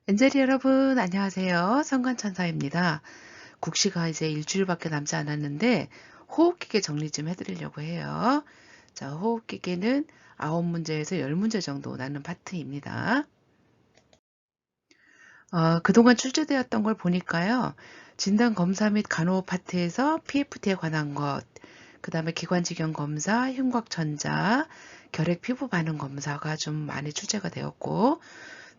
엔젤이 여러분, 안녕하세요. 성관천사입니다. 국시가 이제 일주일밖에 남지 않았는데 호흡기계 정리 좀 해드리려고 해요. 자, 호흡기계는 9문제에서 10문제 정도 나는 파트입니다. 그동안 출제되었던 걸 보니까요. 진단검사 및 간호 파트에서 PFT에 관한 것, 그 다음에 기관지경 검사, 흉곽전자, 결핵 피부 반응 검사가 좀 많이 출제가 되었고,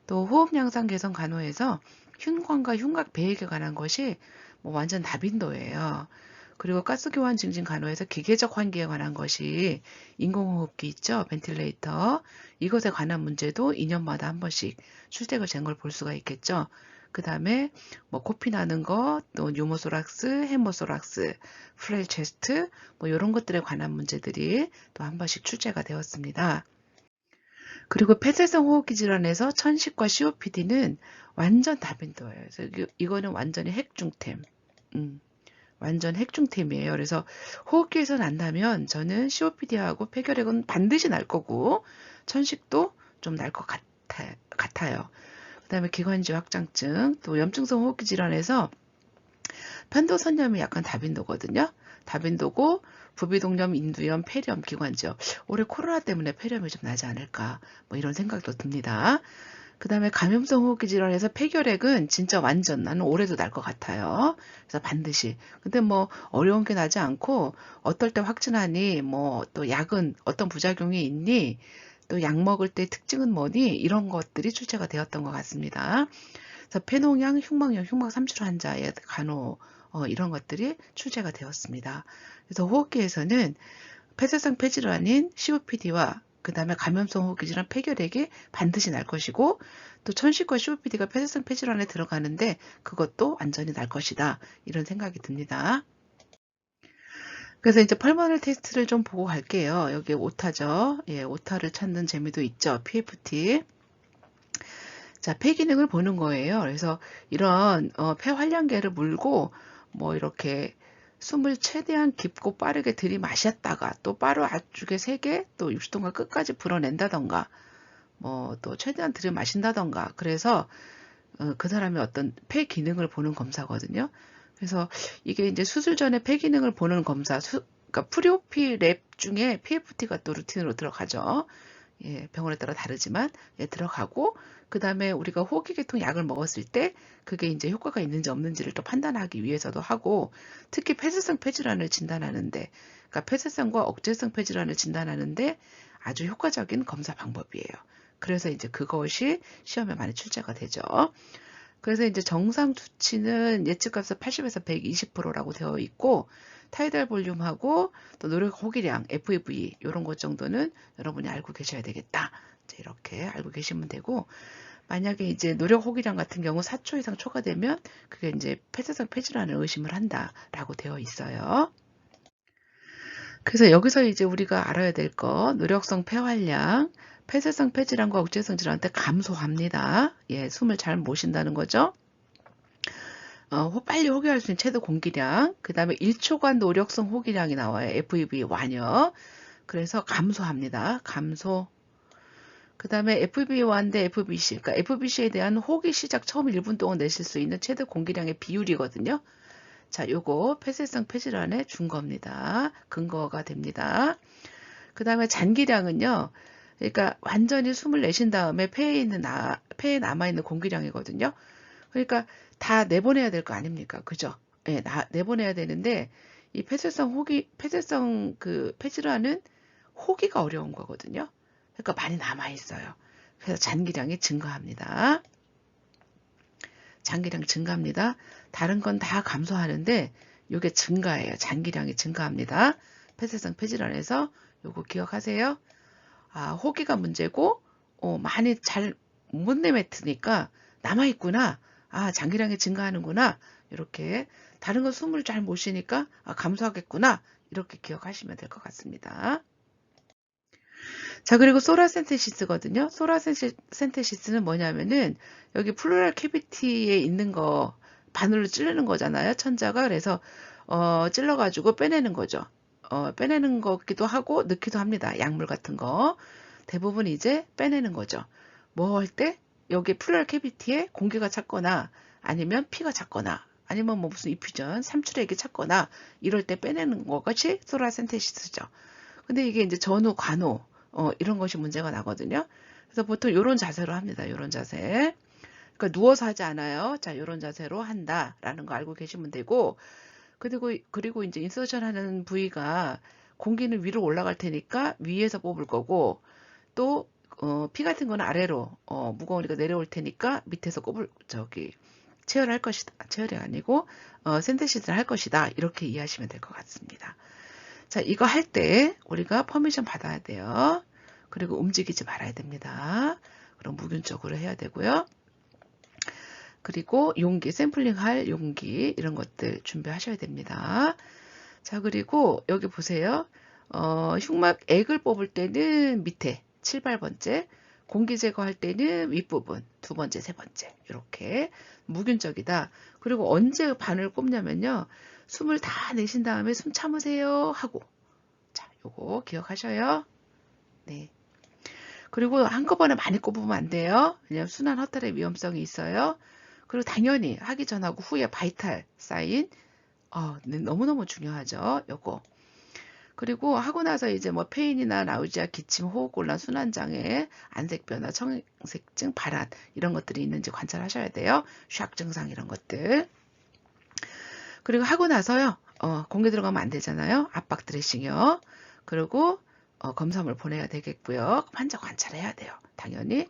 또 호흡 양상 개선 간호에서 흉곽과 흉곽 배액에 관한 것이 뭐 완전 다빈도예요. 그리고 가스 교환 증진 간호에서 기계적 환기에 관한 것이 인공호흡기 있죠, 벤틸레이터. 이것에 관한 문제도 2년마다 한 번씩 출제가 된 걸 볼 수가 있겠죠. 그 다음에 뭐 코피 나는 것, 또 뉴모소락스, 헤모소락스, 프레일 체스트, 뭐 이런 것들에 관한 문제들이 또 한 번씩 출제가 되었습니다. 그리고 폐쇄성 호흡기 질환에서 천식과 COPD는 완전 다빈도예요. 그래서 이거는 완전히 핵중템. 완전 핵중템이에요. 그래서 호흡기에서 난다면 저는 COPD하고 폐결핵은 반드시 날 거고 천식도 좀 날 것 같아요. 그 다음에 기관지 확장증, 또 염증성 호흡기 질환에서 편도선염이 약간 다빈도거든요. 다빈도고 부비동염, 인두염, 폐렴, 기관지염. 올해 코로나 때문에 폐렴이 좀 나지 않을까 뭐 이런 생각도 듭니다. 그 다음에 감염성 호흡기 질환에서 폐결핵은 진짜 완전 나는 올해도 날 것 같아요. 그래서 반드시. 근데 뭐 어려운 게 나지 않고 어떨 때 확진하니 뭐 또 약은 어떤 부작용이 있니 또 약 먹을 때 특징은 뭐니 이런 것들이 출제가 되었던 것 같습니다. 그래서 폐농양, 흉막염, 흉막 삼출 환자의 간호 이런 것들이 출제가 되었습니다. 그래서 호흡기에서는 폐쇄성 폐질환인 COPD와 그 다음에 감염성 호흡기 질환 폐결핵이 반드시 날 것이고 또 천식과 COPD가 폐쇄성 폐질환에 들어가는데 그것도 완전히 날 것이다. 이런 생각이 듭니다. 그래서 이제 펄모널 테스트를 좀 보고 갈게요. 여기 오타죠. 예, 오타를 찾는 재미도 있죠. PFT. 자, 폐 기능을 보는 거예요. 그래서 이런 폐활량계를 물고 뭐 이렇게 숨을 최대한 깊고 빠르게 들이마셨다가 또 빠르 압축에 세게 또 입수동관 끝까지 불어낸다던가 뭐 또 최대한 들이마신다던가 그래서 그 사람의 어떤 폐 기능을 보는 검사거든요. 그래서 이게 이제 수술 전에 폐 기능을 보는 검사, 그러니까 프리오피 랩 중에 PFT가 또 루틴으로 들어가죠. 예, 병원에 따라 다르지만 예, 들어가고 그 다음에 우리가 호흡기계통 약을 먹었을 때 그게 이제 효과가 있는지 없는지를 또 판단하기 위해서도 하고 특히 폐쇄성 폐질환을 진단하는데 그러니까 폐쇄성과 억제성 폐질환을 진단하는데 아주 효과적인 검사 방법이에요. 그래서 이제 그것이 시험에 많이 출제가 되죠. 그래서 이제 정상 수치는 예측값에서 80에서 120%라고 되어 있고 타이달 볼륨하고 또 노력 호기량 FEV 이런 것 정도는 여러분이 알고 계셔야 되겠다. 이렇게 알고 계시면 되고 만약에 이제 노력 호기량 같은 경우 4초 이상 초과되면 그게 이제 폐쇄성 폐질환을 의심을 한다라고 되어 있어요. 그래서 여기서 이제 우리가 알아야 될 거 노력성 폐활량 폐쇄성 폐질환과 억제성 질환 때 감소합니다. 예, 숨을 잘 못 쉰다는 거죠. 빨리 호기할 수 있는 최대 공기량, 그 다음에 1초간 노력성 호기량이 나와요. FEV 완여. 그래서 감소합니다. 감소. 그 다음에 FEV1 대 FBC, 그러니까 FBC에 대한 호기 시작 처음 1분 동안 내실 수 있는 최대 공기량의 비율이거든요. 자, 요거 폐쇄성 폐질환의 준거입니다. 근거가 됩니다. 그 다음에 잔기량은요. 그러니까 완전히 숨을 내쉰 다음에 폐에 남아있는 공기량이거든요. 그러니까 다 내보내야 될 거 아닙니까? 그죠? 예, 내보내야 되는데 이 폐쇄성 그 폐질환은 호기가 어려운 거거든요. 그러니까 많이 남아 있어요. 그래서 잔기량이 증가합니다. 잔기량 증가합니다. 다른 건 다 감소하는데 이게 증가해요. 잔기량이 증가합니다. 폐쇄성 폐질환에서 요거 기억하세요. 호기가 문제고 많이 잘 못 내뱉으니까 남아있구나. 장기량이 증가하는구나. 이렇게 다른 거 숨을 잘 못 쉬니까 감소하겠구나. 이렇게 기억하시면 될 것 같습니다. 자, 그리고 소라센테시스거든요. 소라센테시스는 뭐냐면은 여기 플루랄 캐비티에 있는 거 바늘로 찌르는 거잖아요. 천자가. 그래서 찔러가지고 빼내는 거죠. 빼내는 거기도 하고 넣기도 합니다. 약물 같은 거. 대부분 이제 빼내는 거죠. 뭐 할 때? 여기 플루랄 캐비티에 공기가 찼거나 아니면 피가 찼거나 아니면 뭐 무슨 이퓨전, 삼출액이 찼거나 이럴 때 빼내는 것이 소라센테시스죠. 근데 이게 이제 전후, 관후 이런 것이 문제가 나거든요. 그래서 보통 이런 자세로 합니다. 이런 자세. 그러니까 누워서 하지 않아요. 자, 이런 자세로 한다라는 거 알고 계시면 되고, 그리고 이제 인서션 하는 부위가 공기는 위로 올라갈 테니까 위에서 뽑을 거고, 또 피 같은 거는 아래로 무거우니까 내려올 테니까 밑에서 체열할 것이다. 체열이 아니고 센테시스를 할 것이다. 이렇게 이해하시면 될 것 같습니다. 자, 이거 할 때 우리가 퍼미션 받아야 돼요. 그리고 움직이지 말아야 됩니다. 그럼 무균적으로 해야 되고요. 그리고 용기, 샘플링 할 용기 이런 것들 준비하셔야 됩니다. 자, 그리고 여기 보세요. 흉막액을 뽑을 때는 밑에 7, 8번째, 공기 제거할 때는 윗부분 2번째, 3번째 이렇게 무균적이다. 그리고 언제 바늘 꼽냐면요. 숨을 다 내신 다음에 숨 참으세요 하고, 자, 요거 기억하셔요. 네. 그리고 한꺼번에 많이 꼽으면 안 돼요. 왜냐하면 순환 허탈의 위험성이 있어요. 그리고 당연히 하기 전하고 후에 바이탈 사인 네, 너무너무 중요하죠. 요거. 그리고 하고 나서 이제 뭐 페인이나 나우지아, 기침, 호흡곤란, 순환장애, 안색변화, 청색증, 발한 이런 것들이 있는지 관찰하셔야 돼요. 샥 증상 이런 것들. 그리고 하고 나서요. 공기 들어가면 안 되잖아요. 압박 드레싱이요. 그리고 검사물 보내야 되겠고요. 환자 관찰해야 돼요. 당연히.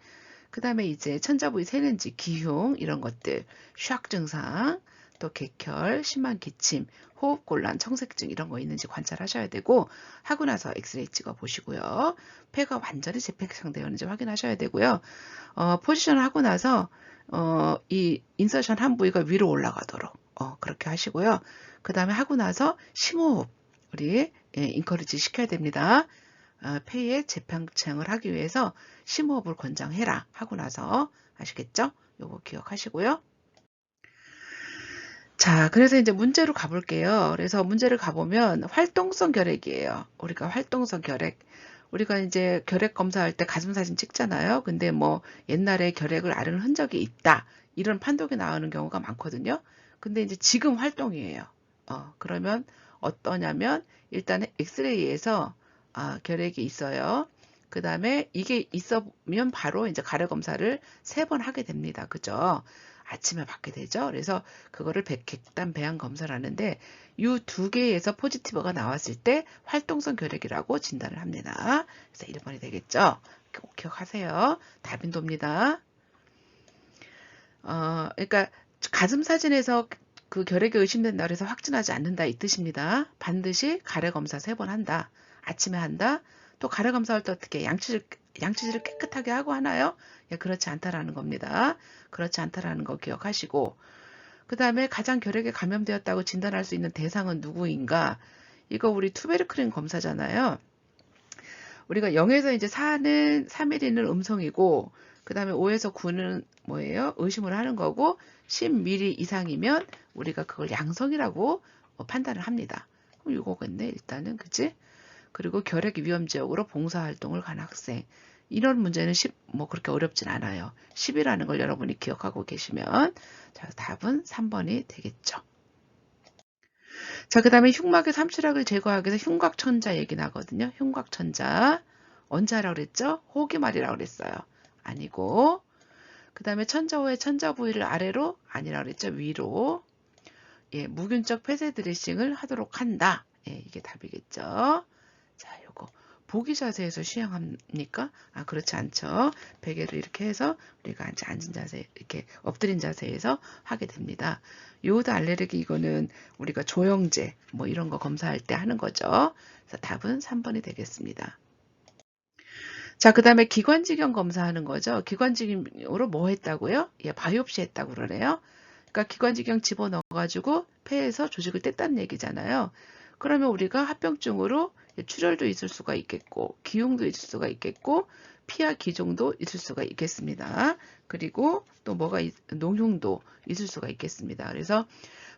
그 다음에 이제 천자부위 새는지, 기흉 이런 것들, 샥 증상, 또 객혈, 심한 기침, 호흡곤란, 청색증 이런 거 있는지 관찰하셔야 되고 하고 나서 엑스레이 찍어 보시고요. 폐가 완전히 재팽창되어 있는지 확인하셔야 되고요. 포지션을 하고 나서 이 인서션 한 부위가 위로 올라가도록 그렇게 하시고요. 그 다음에 하고 나서 심호흡 우리 인커리지 시켜야 됩니다. 폐의 재팽창을 하기 위해서 심호흡을 권장해라 하고 나서 아시겠죠? 요거 기억하시고요. 자, 그래서 이제 문제로 가볼게요. 그래서 문제를 가보면 활동성 결핵이에요. 우리가 활동성 결핵. 우리가 이제 결핵 검사할 때 가슴 사진 찍잖아요. 근데 뭐 옛날에 결핵을 앓은 흔적이 있다. 이런 판독이 나오는 경우가 많거든요. 근데 이제 지금 활동이에요. 그러면 어떠냐면 일단 엑스레이에서 결핵이 있어요. 그 다음에 이게 있으면 바로 이제 가래 검사를 3번 하게 됩니다. 그죠? 아침에 받게 되죠. 그래서 그거를 백혈단 배양 검사를 하는데 이 2개에서 포지티브가 나왔을 때 활동성 결핵이라고 진단을 합니다. 그래서 1번이 되겠죠. 꼭 기억하세요. 답인도입니다. 그러니까 가슴 사진에서 그 결핵이 의심된다 그래서 확진하지 않는다 이 뜻입니다. 반드시 가래 검사 3번 한다. 아침에 한다. 또 가래 검사할 때 어떻게 양치질을 깨끗하게 하고 하나요? 예, 그렇지 않다라는 겁니다. 그렇지 않다라는 거 기억하시고 그 다음에 가장 결핵에 감염되었다고 진단할 수 있는 대상은 누구인가? 이거 우리 투베르클린 검사잖아요. 우리가 0에서 이제 4는 3mm는 음성이고 그 다음에 5에서 9는 뭐예요? 의심을 하는 거고 10mm 이상이면 우리가 그걸 양성이라고 판단을 합니다. 그럼 이거겠네 일단은 그치? 그리고 결핵 위험 지역으로 봉사활동을 간 학생. 이런 문제는 뭐 그렇게 어렵진 않아요. 10이라는 걸 여러분이 기억하고 계시면 자, 답은 3번이 되겠죠. 자, 그 다음에 흉막의 삼출학을 제거하기 위해서 흉곽천자 얘기 나거든요. 흉곽천자. 언제 하라고 그랬죠? 호기말이라고 그랬어요. 아니고 그 다음에 천자 후에 천자 부위를 아래로 아니라고 그랬죠. 위로. 예, 무균적 폐쇄 드레싱을 하도록 한다. 예, 이게 답이겠죠. 자, 요거 보기 자세에서 시행합니까? 그렇지 않죠. 베개를 이렇게 해서 우리가 앉은 자세, 이렇게 엎드린 자세에서 하게 됩니다. 요오드 알레르기 이거는 우리가 조영제 뭐 이런 거 검사할 때 하는 거죠. 그래서 답은 3번이 되겠습니다. 자, 그 다음에 기관지경 검사하는 거죠. 기관지경으로 뭐 했다고요? 예, 바이옵시 했다고 그러네요. 그러니까 기관지경 집어넣어가지고 폐에서 조직을 뗐다는 얘기잖아요. 그러면 우리가 합병증으로 출혈도 있을 수가 있겠고 기흉도 있을 수가 있겠고 피하 기종도 있을 수가 있겠습니다. 그리고 또 농흉도 있을 수가 있겠습니다. 그래서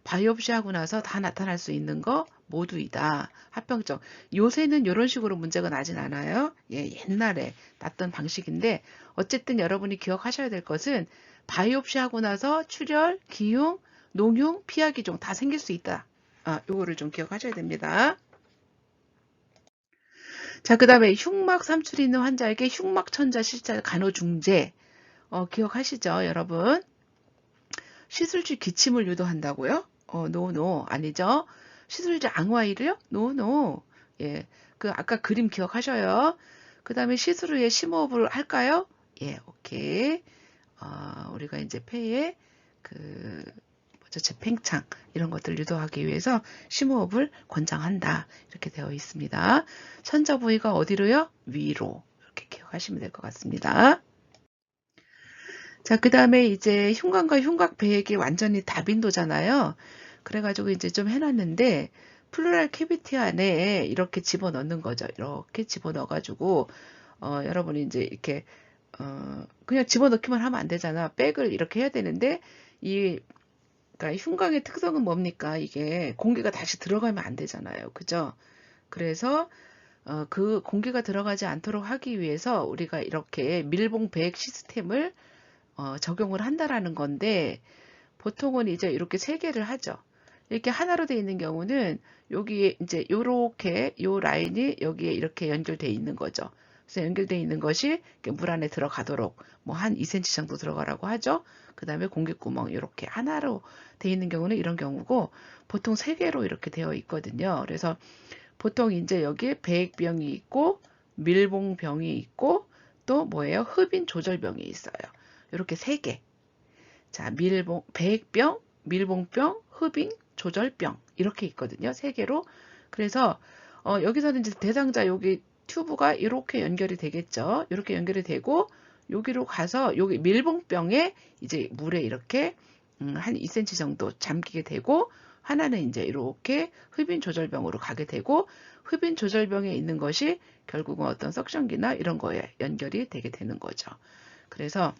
바이옵시 하고 나서 다 나타날 수 있는 거 모두이다. 합병증. 요새는 이런 식으로 문제가 나진 않아요. 예, 옛날에 났던 방식인데 어쨌든 여러분이 기억하셔야 될 것은 바이옵시 하고 나서 출혈, 기흉, 농흉, 피하기종 다 생길 수 있다. 요거를 좀 기억하셔야 됩니다. 자, 그 다음에 흉막 삼출이 있는 환자에게 흉막천자 실자 간호중재 기억하시죠, 여러분? 시술지 기침을 유도한다고요? 노, 아니죠. 시술지 앙화일이요? 노. 예, 그 아까 그림 기억하셔요. 그 다음에 시술 후에 심호흡을 할까요? 예, 오케이. 우리가 이제 폐에 재팽창 이런 것들을 유도하기 위해서 심호흡을 권장한다. 이렇게 되어 있습니다. 천자 부위가 어디로요? 위로. 이렇게 기억하시면 될 것 같습니다. 자, 그 다음에 이제 흉곽과 흉곽배액이 완전히 다빈도잖아요. 그래가지고 이제 좀 해놨는데, 플루랄 캐비티 안에 이렇게 집어넣는 거죠. 이렇게 집어넣어가지고, 여러분이 이제 이렇게, 그냥 집어넣기만 하면 안 되잖아. 백을 이렇게 해야 되는데, 그러니까 흉곽의 특성은 뭡니까? 이게 공기가 다시 들어가면 안 되잖아요. 그죠? 그래서, 그 공기가 들어가지 않도록 하기 위해서 우리가 이렇게 밀봉배액 시스템을 적용을 한다라는 건데 보통은 이제 이렇게 세 개를 하죠. 이렇게 하나로 되어 있는 경우는 여기에 이제 요렇게 요 라인이 여기에 이렇게 연결되어 있는 거죠. 그래서 연결되어 있는 것이 물 안에 들어가도록 뭐 한 2cm 정도 들어가라고 하죠. 그 다음에 공기구멍 이렇게 하나로 되어 있는 경우는 이런 경우고 보통 세 개로 이렇게 되어 있거든요. 그래서 보통 이제 여기에 배액병이 있고 밀봉병이 있고 또 뭐예요? 흡인 조절병이 있어요. 이렇게 세 개. 자, 배액병, 밀봉병, 흡인, 조절병 이렇게 있거든요. 세 개로. 그래서 여기서는 이제 대상자 여기 튜브가 이렇게 연결이 되겠죠. 이렇게 연결이 되고 여기로 가서 여기 밀봉병에 이제 물에 이렇게 한 2cm 정도 잠기게 되고 하나는 이제 이렇게 흡인 조절병으로 가게 되고 흡인 조절병에 있는 것이 결국은 어떤 석션기나 이런 거에 연결이 되게 되는 거죠. 그래서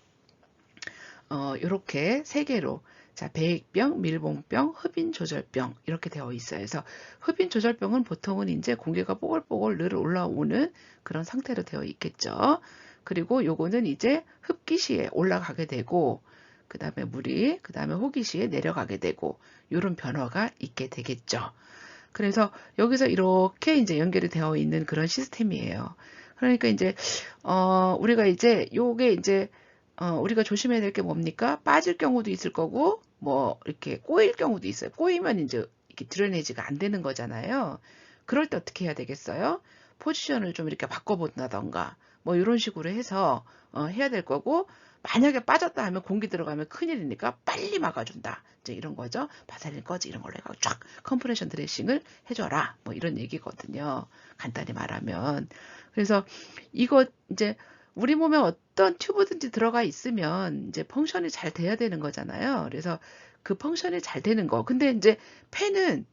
이렇게 세 개로 자, 배액병, 밀봉병, 흡인 조절병 이렇게 되어 있어요. 그래서 흡인 조절병은 보통은 이제 공기가 뽀글뽀글 늘 올라오는 그런 상태로 되어 있겠죠. 그리고 요거는 이제 흡기 시에 올라가게 되고 그 다음에 물이 그 다음에 호기 시에 내려가게 되고 이런 변화가 있게 되겠죠. 그래서 여기서 이렇게 이제 연결이 되어 있는 그런 시스템이에요. 그러니까 이제 우리가 이제 요게 이제 우리가 조심해야 될 게 뭡니까? 빠질 경우도 있을 거고, 뭐, 이렇게 꼬일 경우도 있어요. 꼬이면 이제 이렇게 드레네지가 안 되는 거잖아요. 그럴 때 어떻게 해야 되겠어요? 포지션을 좀 이렇게 바꿔본다던가, 뭐, 이런 식으로 해서, 해야 될 거고, 만약에 빠졌다 하면 공기 들어가면 큰일이니까 빨리 막아준다. 이제 이런 거죠. 바살린 꺼지 이런 걸로 해가지고 쫙 컴프레션 드레싱을 해줘라. 뭐 이런 얘기거든요. 간단히 말하면. 그래서 이거 이제 우리 몸에 어떤 튜브든지 들어가 있으면 이제 펑션이 잘 돼야 되는 거잖아요. 그래서 그 펑션이 잘 되는 거. 근데 이제 폐는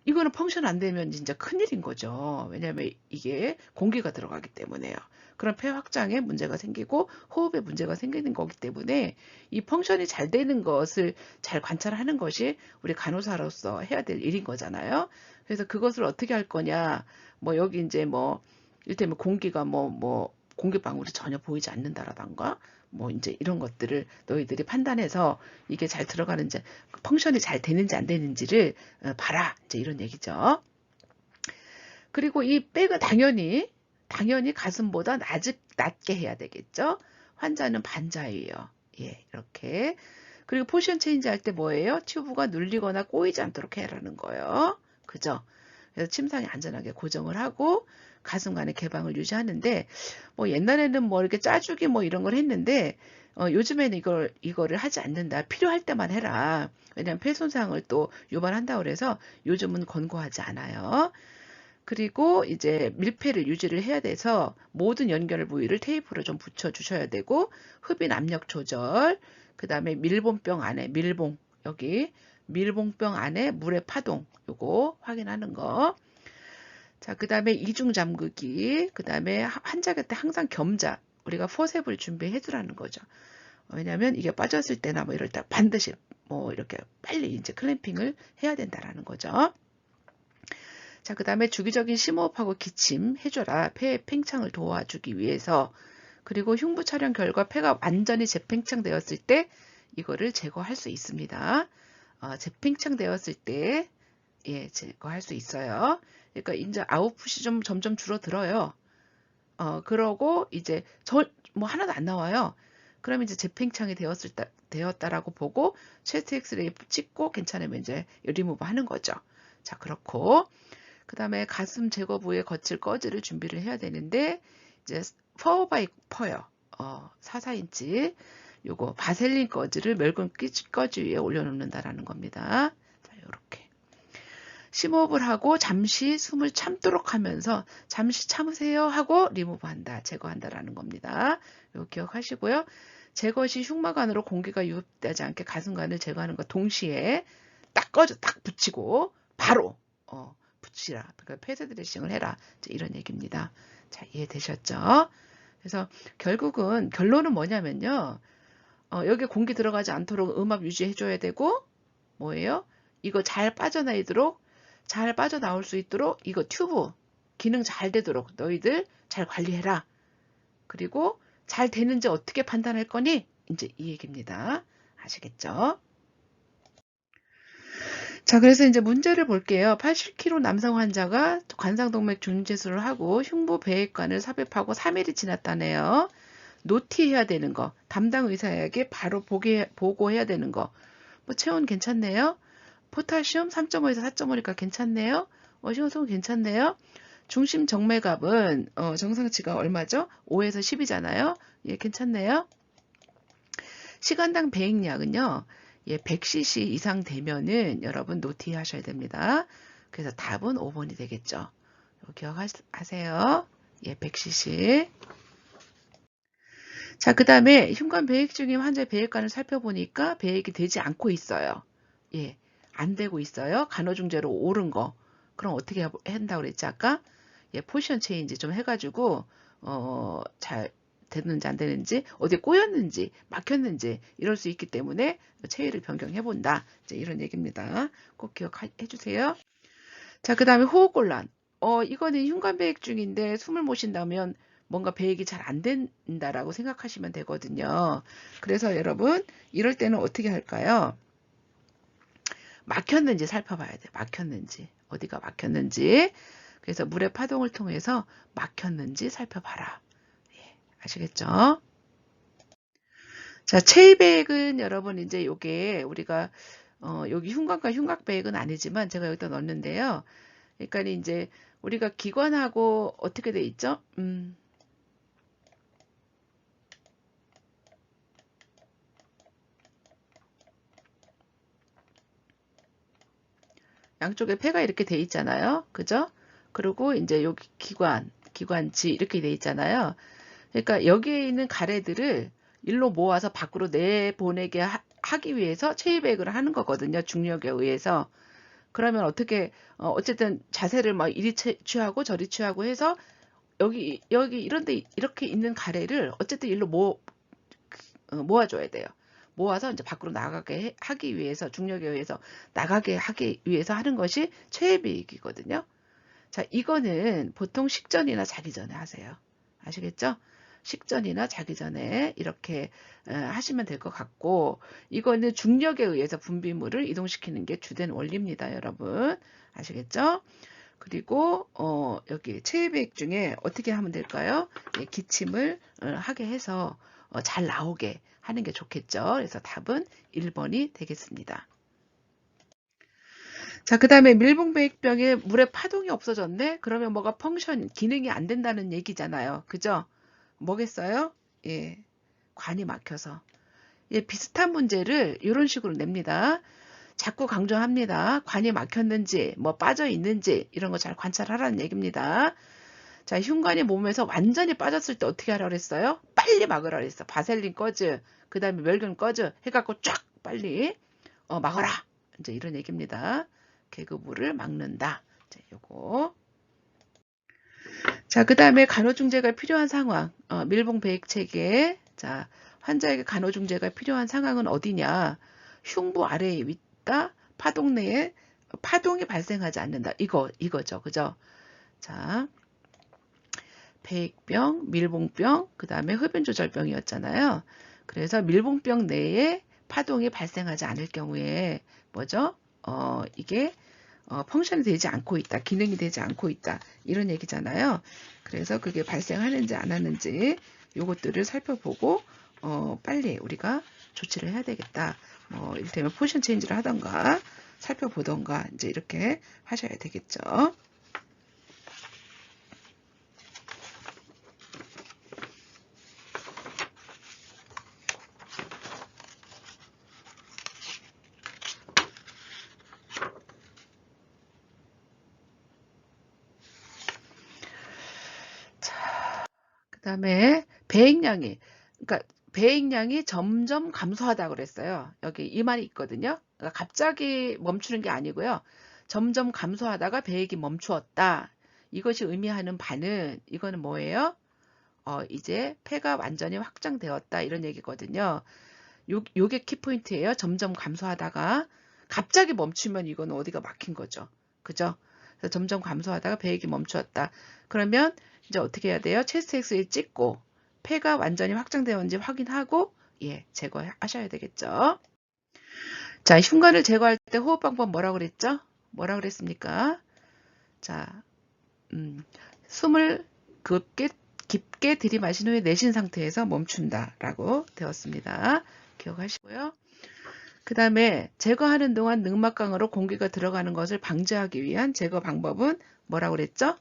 이거는 펑션 안 되면 진짜 큰일인 거죠. 왜냐하면 이게 공기가 들어가기 때문에요. 그런 폐 확장에 문제가 생기고 호흡에 문제가 생기는 거기 때문에 이 펑션이 잘 되는 것을 잘 관찰하는 것이 우리 간호사로서 해야 될 일인 거잖아요. 그래서 그것을 어떻게 할 거냐. 뭐 여기 이제 뭐 이를테면 공기가 뭐 공기방울이 전혀 보이지 않는다라던가 뭐 이제 이런 것들을 너희들이 판단해서 이게 잘 들어가는지 펑션이 잘 되는지 안 되는지를 봐라 이제 이런 얘기죠. 그리고 이 백은 당연히 가슴보다 낮게 해야 되겠죠. 환자는 반자예요. 예, 이렇게. 그리고 포지션 체인지 할 때 뭐예요? 튜브가 눌리거나 꼬이지 않도록 해라는 거예요. 그죠? 그래서 침상에 안전하게 고정을 하고 가슴간의 개방을 유지하는데 뭐 옛날에는 뭐 이렇게 짜주기 뭐 이런 걸 했는데 요즘에는 이거를 하지 않는다. 필요할 때만 해라. 왜냐하면 폐 손상을 또 유발한다고 그래서 요즘은 권고하지 않아요. 그리고 이제 밀폐를 유지를 해야 돼서 모든 연결 부위를 테이프로 좀 붙여 주셔야 되고 흡인 압력 조절, 그 다음에 밀봉병 안에 여기 밀봉병 안에 물의 파동 요거 확인하는 거. 자, 그 다음에 이중 잠그기, 그 다음에 환자 곁에 항상 겸자, 우리가 포셉을 준비해 주라는 거죠. 왜냐하면 이게 빠졌을 때나 뭐 이럴 때 반드시 뭐 이렇게 빨리 이제 클램핑을 해야 된다라는 거죠. 자, 그 다음에 주기적인 심호흡하고 기침 해줘라. 폐의 팽창을 도와주기 위해서. 그리고 흉부 촬영 결과 폐가 완전히 재팽창되었을 때 이거를 제거할 수 있습니다. 재팽창되었을 때 제거할 수 있어요. 그러니까 이제 아웃풋이 좀 점점 줄어들어요. 그러고 이제 뭐 하나도 안 나와요. 그럼 이제 재팽창이 되었다라고 보고 체스트 엑스레이 찍고 괜찮으면 이제 리무브 하는 거죠. 자, 그렇고 그 다음에 가슴 제거 부위에 거칠 꺼즈를 준비를 해야 되는데 이제 4x4요. 4인치 요거 바셀린 꺼즈를 멸균 꺼즈 위에 올려놓는다라는 겁니다. 자, 요렇게 심호흡을 하고 잠시 숨을 참도록 하면서 잠시 참으세요 하고 리무브 한다, 제거한다라는 겁니다. 요 기억하시고요. 제거 시 흉막 안으로 공기가 유입되지 않게 가슴관을 제거하는 것 동시에 딱 꺼져 딱 붙이고 바로 붙이라. 그러니까 폐쇄 드레싱을 해라. 이런 얘기입니다. 자, 이해되셨죠? 그래서 결국은 결론은 뭐냐면요. 여기 공기 들어가지 않도록 음압 유지해줘야 되고 뭐예요? 이거 잘 빠져나올 수 있도록 이거 튜브 기능 잘 되도록 너희들 잘 관리해라. 그리고 잘 되는지 어떻게 판단할 거니? 이제 이 얘기입니다. 아시겠죠? 자, 그래서 이제 문제를 볼게요. 80kg 남성 환자가 관상동맥 중재술을 하고 흉부 배액관을 삽입하고 3일이 지났다네요. 노티해야 되는 거, 담당 의사에게 바로 보고해야 되는 거. 뭐 체온 괜찮네요. 포타슘 3.5에서 4.5니까 괜찮네요. 심호흡 괜찮네요. 중심 정맥압은 정상치가 얼마죠? 5에서 10이잖아요. 예, 괜찮네요. 시간당 배액량은요. 100cc 이상 되면은 여러분 노티하셔야 됩니다. 그래서 답은 5번이 되겠죠. 기억하세요. 100cc. 자, 그 다음에 흉관 배액 중인 환자의 배액관을 살펴보니까 배액이 되지 않고 있어요. 안 되고 있어요. 간호중재로 오른 거. 그럼 어떻게 한다고 그랬지 아까? 포지션 체인지 좀 해가지고 잘 되는지 안 되는지, 어디 꼬였는지 막혔는지 이럴 수 있기 때문에 체위를 변경해 본다. 이런 얘기입니다. 꼭 기억해 주세요. 자, 그 다음에 호흡곤란. 이거는 흉관배액 중인데 숨을 못 쉰다면 뭔가 배액이 잘 안 된다라고 생각하시면 되거든요. 그래서 여러분 이럴 때는 어떻게 할까요? 막혔는지 살펴봐야 돼. 막혔는지. 어디가 막혔는지. 그래서 물의 파동을 통해서 막혔는지 살펴봐라. 아시겠죠? 자, 체위배액은 여러분 이제 요게 우리가 여기 흉곽과 흉곽배액은 아니지만 제가 여기다 넣었는데요. 그러니까 이제 우리가 기관하고 어떻게 돼 있죠? 양쪽에 폐가 이렇게 돼 있잖아요. 그죠? 그리고 이제 여기 기관지 이렇게 돼 있잖아요. 그러니까 여기에 있는 가래들을 일로 모아서 밖으로 내보내게 하기 위해서 체위백을 하는 거거든요. 중력에 의해서. 그러면 어떻게 어쨌든 자세를 막 이리 취하고 저리 취하고 해서 여기 이런데 이렇게 있는 가래를 어쨌든 일로 모아줘야 돼요. 모아서 이제 밖으로 나가게 하기 위해서 중력에 의해서 나가게 하기 위해서 하는 것이 체위백이거든요. 자, 이거는 보통 식전이나 자기 전에 하세요. 아시겠죠? 식전이나 자기 전에 이렇게 하시면 될 것 같고, 이거는 중력에 의해서 분비물을 이동시키는 게 주된 원리입니다, 여러분. 아시겠죠? 그리고 여기 체위백 중에 어떻게 하면 될까요? 기침을 하게 해서 잘 나오게 하는 게 좋겠죠. 그래서 답은 1번이 되겠습니다. 자, 그 다음에 밀봉배액병에 물의 파동이 없어졌네? 그러면 뭐가 기능이 안 된다는 얘기잖아요. 그죠? 뭐겠어요? 관이 막혀서. 비슷한 문제를 이런 식으로 냅니다. 자꾸 강조합니다. 관이 막혔는지, 뭐 빠져 있는지, 이런 거 잘 관찰하라는 얘기입니다. 자, 흉관이 몸에서 완전히 빠졌을 때 어떻게 하라고 그랬어요? 빨리 막으라 그랬어. 바셀린 꺼즈, 그 다음에 멸균 꺼즈 해갖고 쫙 빨리 막아라. 이제 이런 얘기입니다. 계급물을 막는다. 자, 요거. 자, 그 다음에 간호중재가 필요한 상황. 밀봉배액 체계. 자, 환자에게 간호중재가 필요한 상황은 어디냐? 흉부 아래에 있다. 파동 내에 파동이 발생하지 않는다. 이거죠. 그죠? 자, 폐익병, 밀봉병, 그 다음에 흡연조절병이었잖아요. 그래서 밀봉병 내에 파동이 발생하지 않을 경우에 뭐죠? 이게 펑션이 되지 않고 있다. 기능이 되지 않고 있다. 이런 얘기잖아요. 그래서 그게 발생하는지 안 하는지 요것들을 살펴보고 빨리 우리가 조치를 해야 되겠다. 이를테면 포션 체인지를 하던가 살펴보던가 이제 이렇게 하셔야 되겠죠. 그 다음에 배액량이 점점 감소하다 그랬어요. 여기 이 말이 있거든요. 그러니까 갑자기 멈추는 게 아니고요. 점점 감소하다가 배액이 멈추었다. 이것이 의미하는 바는 이거는 뭐예요? 이제 폐가 완전히 확장되었다 이런 얘기거든요. 요게 키포인트예요. 점점 감소하다가 갑자기 멈추면 이건 어디가 막힌 거죠. 그죠? 그래서 점점 감소하다가 배액이 멈추었다. 그러면 이제 어떻게 해야 돼요? 체스트 엑스레이 찍고 폐가 완전히 확장되었는지 확인하고 제거하셔야 되겠죠. 자, 흉관을 제거할 때 호흡 방법 뭐라고 그랬죠? 뭐라고 그랬습니까? 자, 숨을 깊게 들이마신 후에 내쉰 상태에서 멈춘다라고 되었습니다. 기억하시고요. 그 다음에 제거하는 동안 늑막강으로 공기가 들어가는 것을 방지하기 위한 제거 방법은 뭐라고 그랬죠?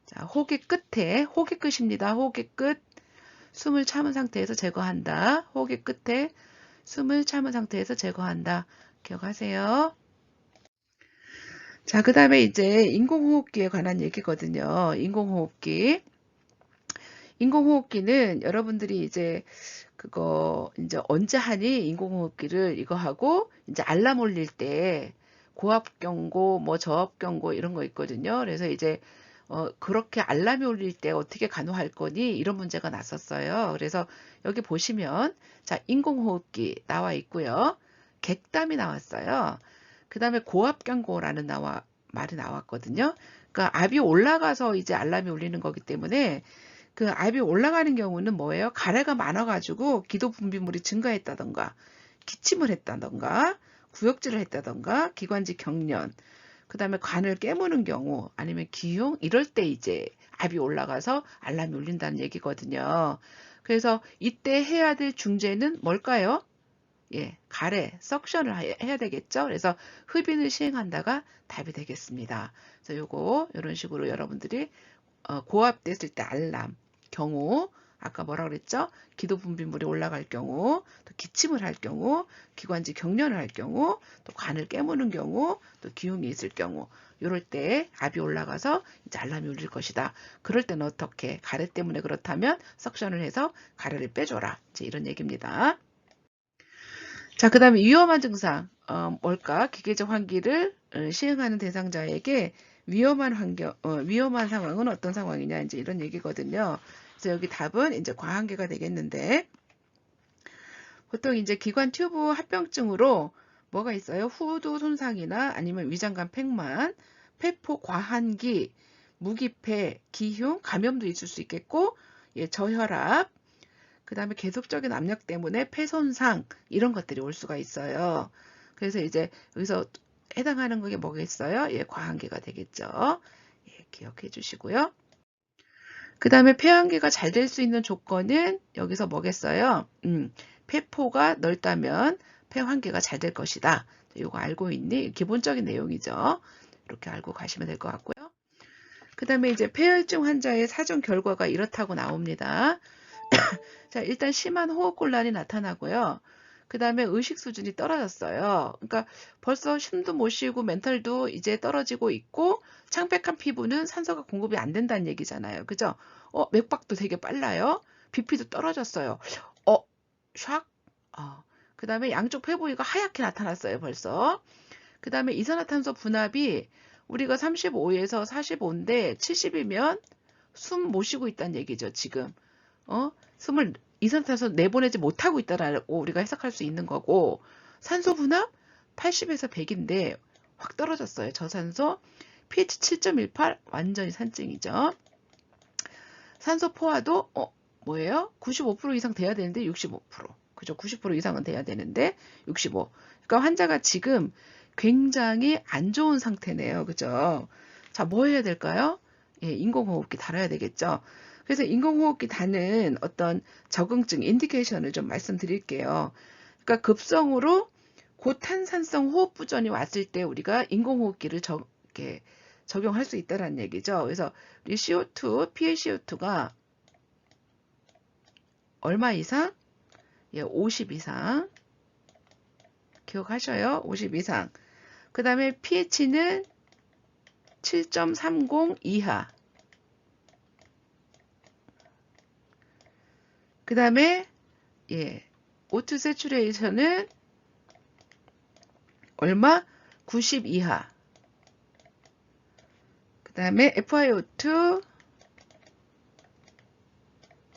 자, 호흡의 끝입니다. 호흡의 끝. 숨을 참은 상태에서 제거한다. 호흡의 끝에 숨을 참은 상태에서 제거한다. 기억하세요. 자, 그 다음에 이제 인공호흡기에 관한 얘기거든요. 인공호흡기. 인공호흡기는 여러분들이 이제 그거 이제 언제 하니 인공호흡기를 이거 하고 이제 알람 울릴 때 고압 경고 뭐 저압 경고 이런 거 있거든요. 그래서 이제 그렇게 알람이 울릴 때 어떻게 간호할 거니 이런 문제가 났었어요. 그래서 여기 보시면 자 인공호흡기 나와 있고요. 객담이 나왔어요. 그 다음에 고압 경고라는 말이 나왔거든요. 그러니까 압이 올라가서 이제 알람이 울리는 거기 때문에 그 압이 올라가는 경우는 뭐예요? 가래가 많아가지고 기도 분비물이 증가했다던가 기침을 했다던가 구역질을 했다던가 기관지 경련 그 다음에 관을 깨무는 경우 아니면 기흉 이럴 때 이제 압이 올라가서 알람이 울린다는 얘기거든요. 그래서 이때 해야 될 중재는 뭘까요? 가래, 석션을 해야 되겠죠. 그래서 흡인을 시행한다가 답이 되겠습니다. 그래서 이런 식으로 여러분들이 고압됐을 때 알람 경우 아까 뭐라 그랬죠? 기도 분비물이 올라갈 경우, 또 기침을 할 경우, 기관지 경련을 할 경우, 또 관을 깨무는 경우, 또 기흉이 있을 경우 이럴 때 압이 올라가서 이제 알람이 울릴 것이다. 그럴 때는 어떻게? 가래 때문에 그렇다면 석션을 해서 가래를 빼줘라. 이제 이런 얘기입니다. 자, 그 다음에 위험한 증상 뭘까? 기계적 환기를 시행하는 대상자에게 위험한 상황은 어떤 상황이냐 이제 이런 얘기거든요. 그래서 여기 답은 이제 과한계가 되겠는데 보통 이제 기관 튜브 합병증으로 뭐가 있어요? 후두 손상이나 아니면 위장관 팽만, 폐포 과한기, 무기폐, 기흉, 감염도 있을 수 있겠고 저혈압, 그 다음에 계속적인 압력 때문에 폐 손상 이런 것들이 올 수가 있어요. 그래서 이제 여기서 해당하는 게 뭐겠어요? 과한계가 되겠죠. 기억해 주시고요. 그 다음에 폐환기가 잘 될 수 있는 조건은 여기서 뭐겠어요? 폐포가 넓다면 폐환기가 잘 될 것이다. 이거 알고 있니? 기본적인 내용이죠. 이렇게 알고 가시면 될 것 같고요. 그 다음에 이제 폐혈증 환자의 사전 결과가 이렇다고 나옵니다. 자, 일단 심한 호흡곤란이 나타나고요. 그 다음에 의식 수준이 떨어졌어요. 그러니까 벌써 숨도 못 쉬고 멘탈도 이제 떨어지고 있고 창백한 피부는 산소가 공급이 안 된다는 얘기잖아요. 그죠? 맥박도 되게 빨라요. BP도 떨어졌어요. 샥? 그 다음에 양쪽 폐 부위가 하얗게 나타났어요. 벌써. 그 다음에 이산화탄소 분압이 우리가 35에서 45인데 70이면 숨 못 쉬고 있다는 얘기죠. 지금. 숨을 이산화탄소 내보내지 못하고 있다라고 우리가 해석할 수 있는 거고 산소 분압 80에서 100인데 확 떨어졌어요. 저산소 pH 7.18 완전히 산증이죠. 산소 포화도 뭐예요? 95% 이상 돼야 되는데 65%. 그죠? 90% 이상은 돼야 되는데 65. 그러니까 환자가 지금 굉장히 안 좋은 상태네요. 그죠? 자, 뭐 해야 될까요? 예, 인공호흡기 달아야 되겠죠. 그래서 인공호흡기 다는 어떤 적응증, 인디케이션을 좀 말씀드릴게요. 그러니까 급성으로 고탄산성 호흡부전이 왔을 때 우리가 인공호흡기를 이렇게 적용할 수 있다는 얘기죠. 그래서 우리 CO2, PaCO2가 얼마 이상? 예, 50 이상. 기억하셔요? 50 이상. 그 다음에 pH는 7.30 이하. 그 다음에 예, O2 세츄레이션은 얼마? 90 이하. 그 다음에 FiO2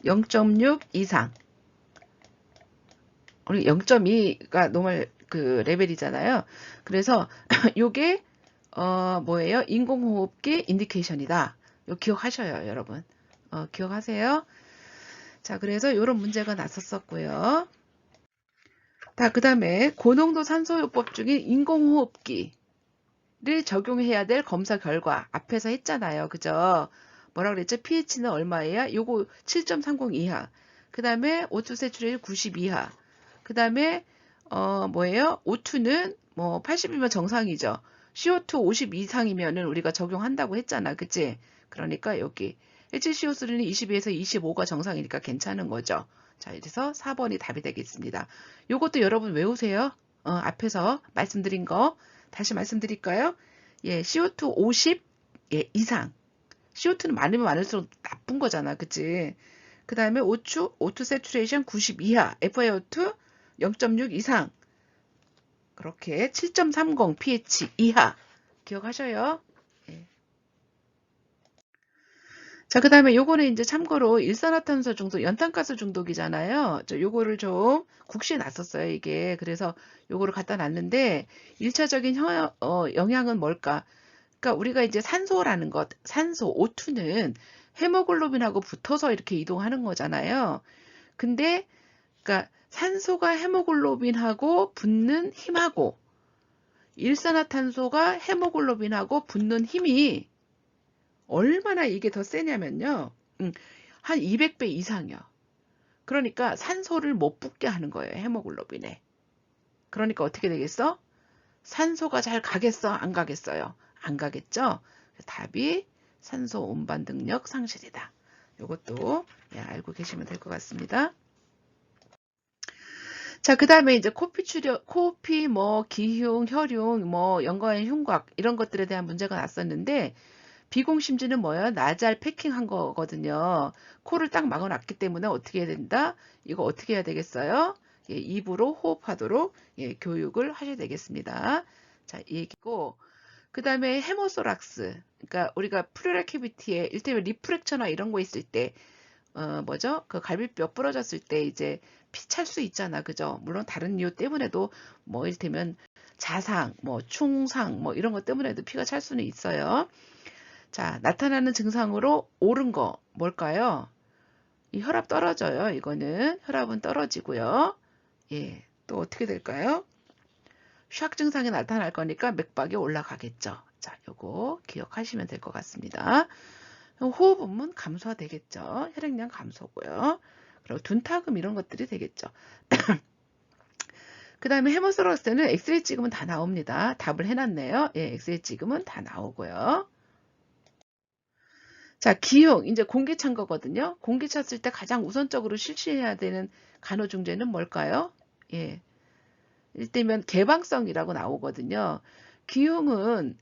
0.6 이상. 우리 0.2가 노멀 그 레벨이잖아요. 그래서 요게 뭐예요? 인공호흡기 인디케이션이다. 요 기억하셔요, 여러분. 기억하세요? 자, 그래서 이런 문제가 났었었고요. 자, 그 다음에 고농도 산소요법 중에 인공호흡기를 적용해야 될 검사 결과 앞에서 했잖아요. 그죠? 뭐라 그랬죠? pH는 얼마예요? 요거 7.30 이하. 그 다음에 O2 세츄레이션 90 이하. 그 다음에 뭐예요? O2는 뭐 80이면 정상이죠. CO2 50 이상이면은 우리가 적용한다고 했잖아. 그치? 그러니까 여기 HCO3는 22에서 25가 정상이니까 괜찮은 거죠. 자, 그래서 4번이 답이 되겠습니다. 요것도 여러분 외우세요. 앞에서 말씀드린 거 다시 말씀드릴까요? 예, CO2 50 예, 이상. CO2는 많으면 많을수록 나쁜 거잖아. 그치? 그 다음에 O2 세츄레이션 90 이하, FiO2 0.6 이상. 그렇게 7.30 pH 이하. 기억하셔요? 예. 자, 그 다음에 요거는 이제 참고로 일산화탄소 중독, 연탄가스 중독이잖아요. 요거를 좀 국시에 놨었어요, 이게. 그래서 요거를 갖다 놨는데, 1차적인 영향은 뭘까? 그러니까 우리가 이제 산소라는 것, 산소, O2는 헤모글로빈하고 붙어서 이렇게 이동하는 거잖아요. 근데, 그러니까 산소가 헤모글로빈하고 붙는 힘하고, 일산화탄소가 헤모글로빈하고 붙는 힘이 얼마나 이게 더 세냐면요. 한 200배 이상이요. 그러니까 산소를 못 붙게 하는 거예요. 헤모글로빈에. 그러니까 어떻게 되겠어? 산소가 잘 가겠어? 안 가겠어요? 안 가겠죠? 답이 산소 운반 능력 상실이다. 이것도 알고 계시면 될 것 같습니다. 자, 그 다음에 이제 코피, 뭐, 기흉, 혈흉, 뭐, 연관의 흉곽, 이런 것들에 대한 문제가 났었는데, 비공심지는 뭐예요? 나잘 패킹한 거거든요. 코를 딱 막아놨기 때문에 어떻게 해야 된다? 이거 어떻게 해야 되겠어요? 예, 입으로 호흡하도록 예, 교육을 하셔야 되겠습니다. 자, 이 얘기고 그 다음에 헤모소락스. 그러니까 우리가 플루랄 캐비티에 일테면 리프렉처나 이런 거 있을 때 뭐죠? 그 갈비뼈 부러졌을 때 이제 피 찰 수 있잖아. 그죠? 물론 다른 이유 때문에도 뭐 이를테면 자상, 뭐 충상, 뭐 이런 것 때문에도 피가 찰 수는 있어요. 자, 나타나는 증상으로 옳은 거 뭘까요? 이 혈압 떨어져요. 이거는 혈압은 떨어지고요. 예, 또 어떻게 될까요? 샥 증상이 나타날 거니까 맥박이 올라가겠죠. 자, 요거 기억하시면 될 것 같습니다. 호흡음은 감소되겠죠. 혈액량 감소고요. 그리고 둔타금 이런 것들이 되겠죠. 그 다음에 헤모소러스는 엑스레이 찍으면 다 나옵니다. 답을 해놨네요. 예, 엑스레이 찍으면 다 나오고요. 자, 기흉, 이제 공기 찬 거거든요. 공기 찼을 때 가장 우선적으로 실시해야 되는 간호중재는 뭘까요? 예. 일테면 개방성이라고 나오거든요. 기흉은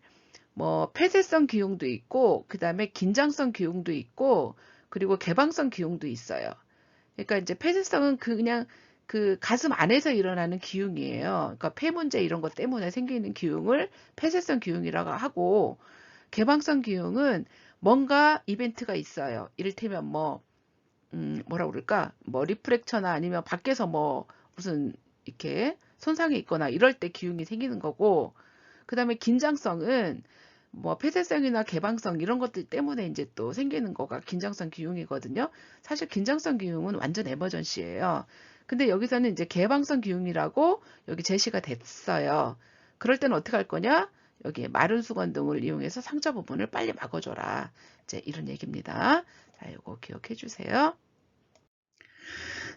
뭐 폐쇄성 기흉도 있고, 그 다음에 긴장성 기흉도 있고, 그리고 개방성 기흉도 있어요. 그러니까 이제 폐쇄성은 그냥 그 가슴 안에서 일어나는 기흉이에요. 그러니까 폐 문제 이런 것 때문에 생기는 기흉을 폐쇄성 기흉이라고 하고, 개방성 기흉은 뭔가 이벤트가 있어요. 이를테면 뭐 뭐라 그럴까? 뭐 리프렉처나 아니면 밖에서 뭐 무슨 이렇게 손상이 있거나 이럴 때 기흉이 생기는 거고, 그 다음에 긴장성은 뭐 폐쇄성이나 개방성 이런 것들 때문에 이제 또 생기는 거가 긴장성 기흉이거든요. 사실 긴장성 기흉은 완전 에머전시예요. 근데 여기서는 이제 개방성 기흉이라고 여기 제시가 됐어요. 그럴 때는 어떻게 할 거냐? 여기 마른 수건 등을 이용해서 상처 부분을 빨리 막아줘라. 이제 이런 얘기입니다. 자, 이거 기억해 주세요.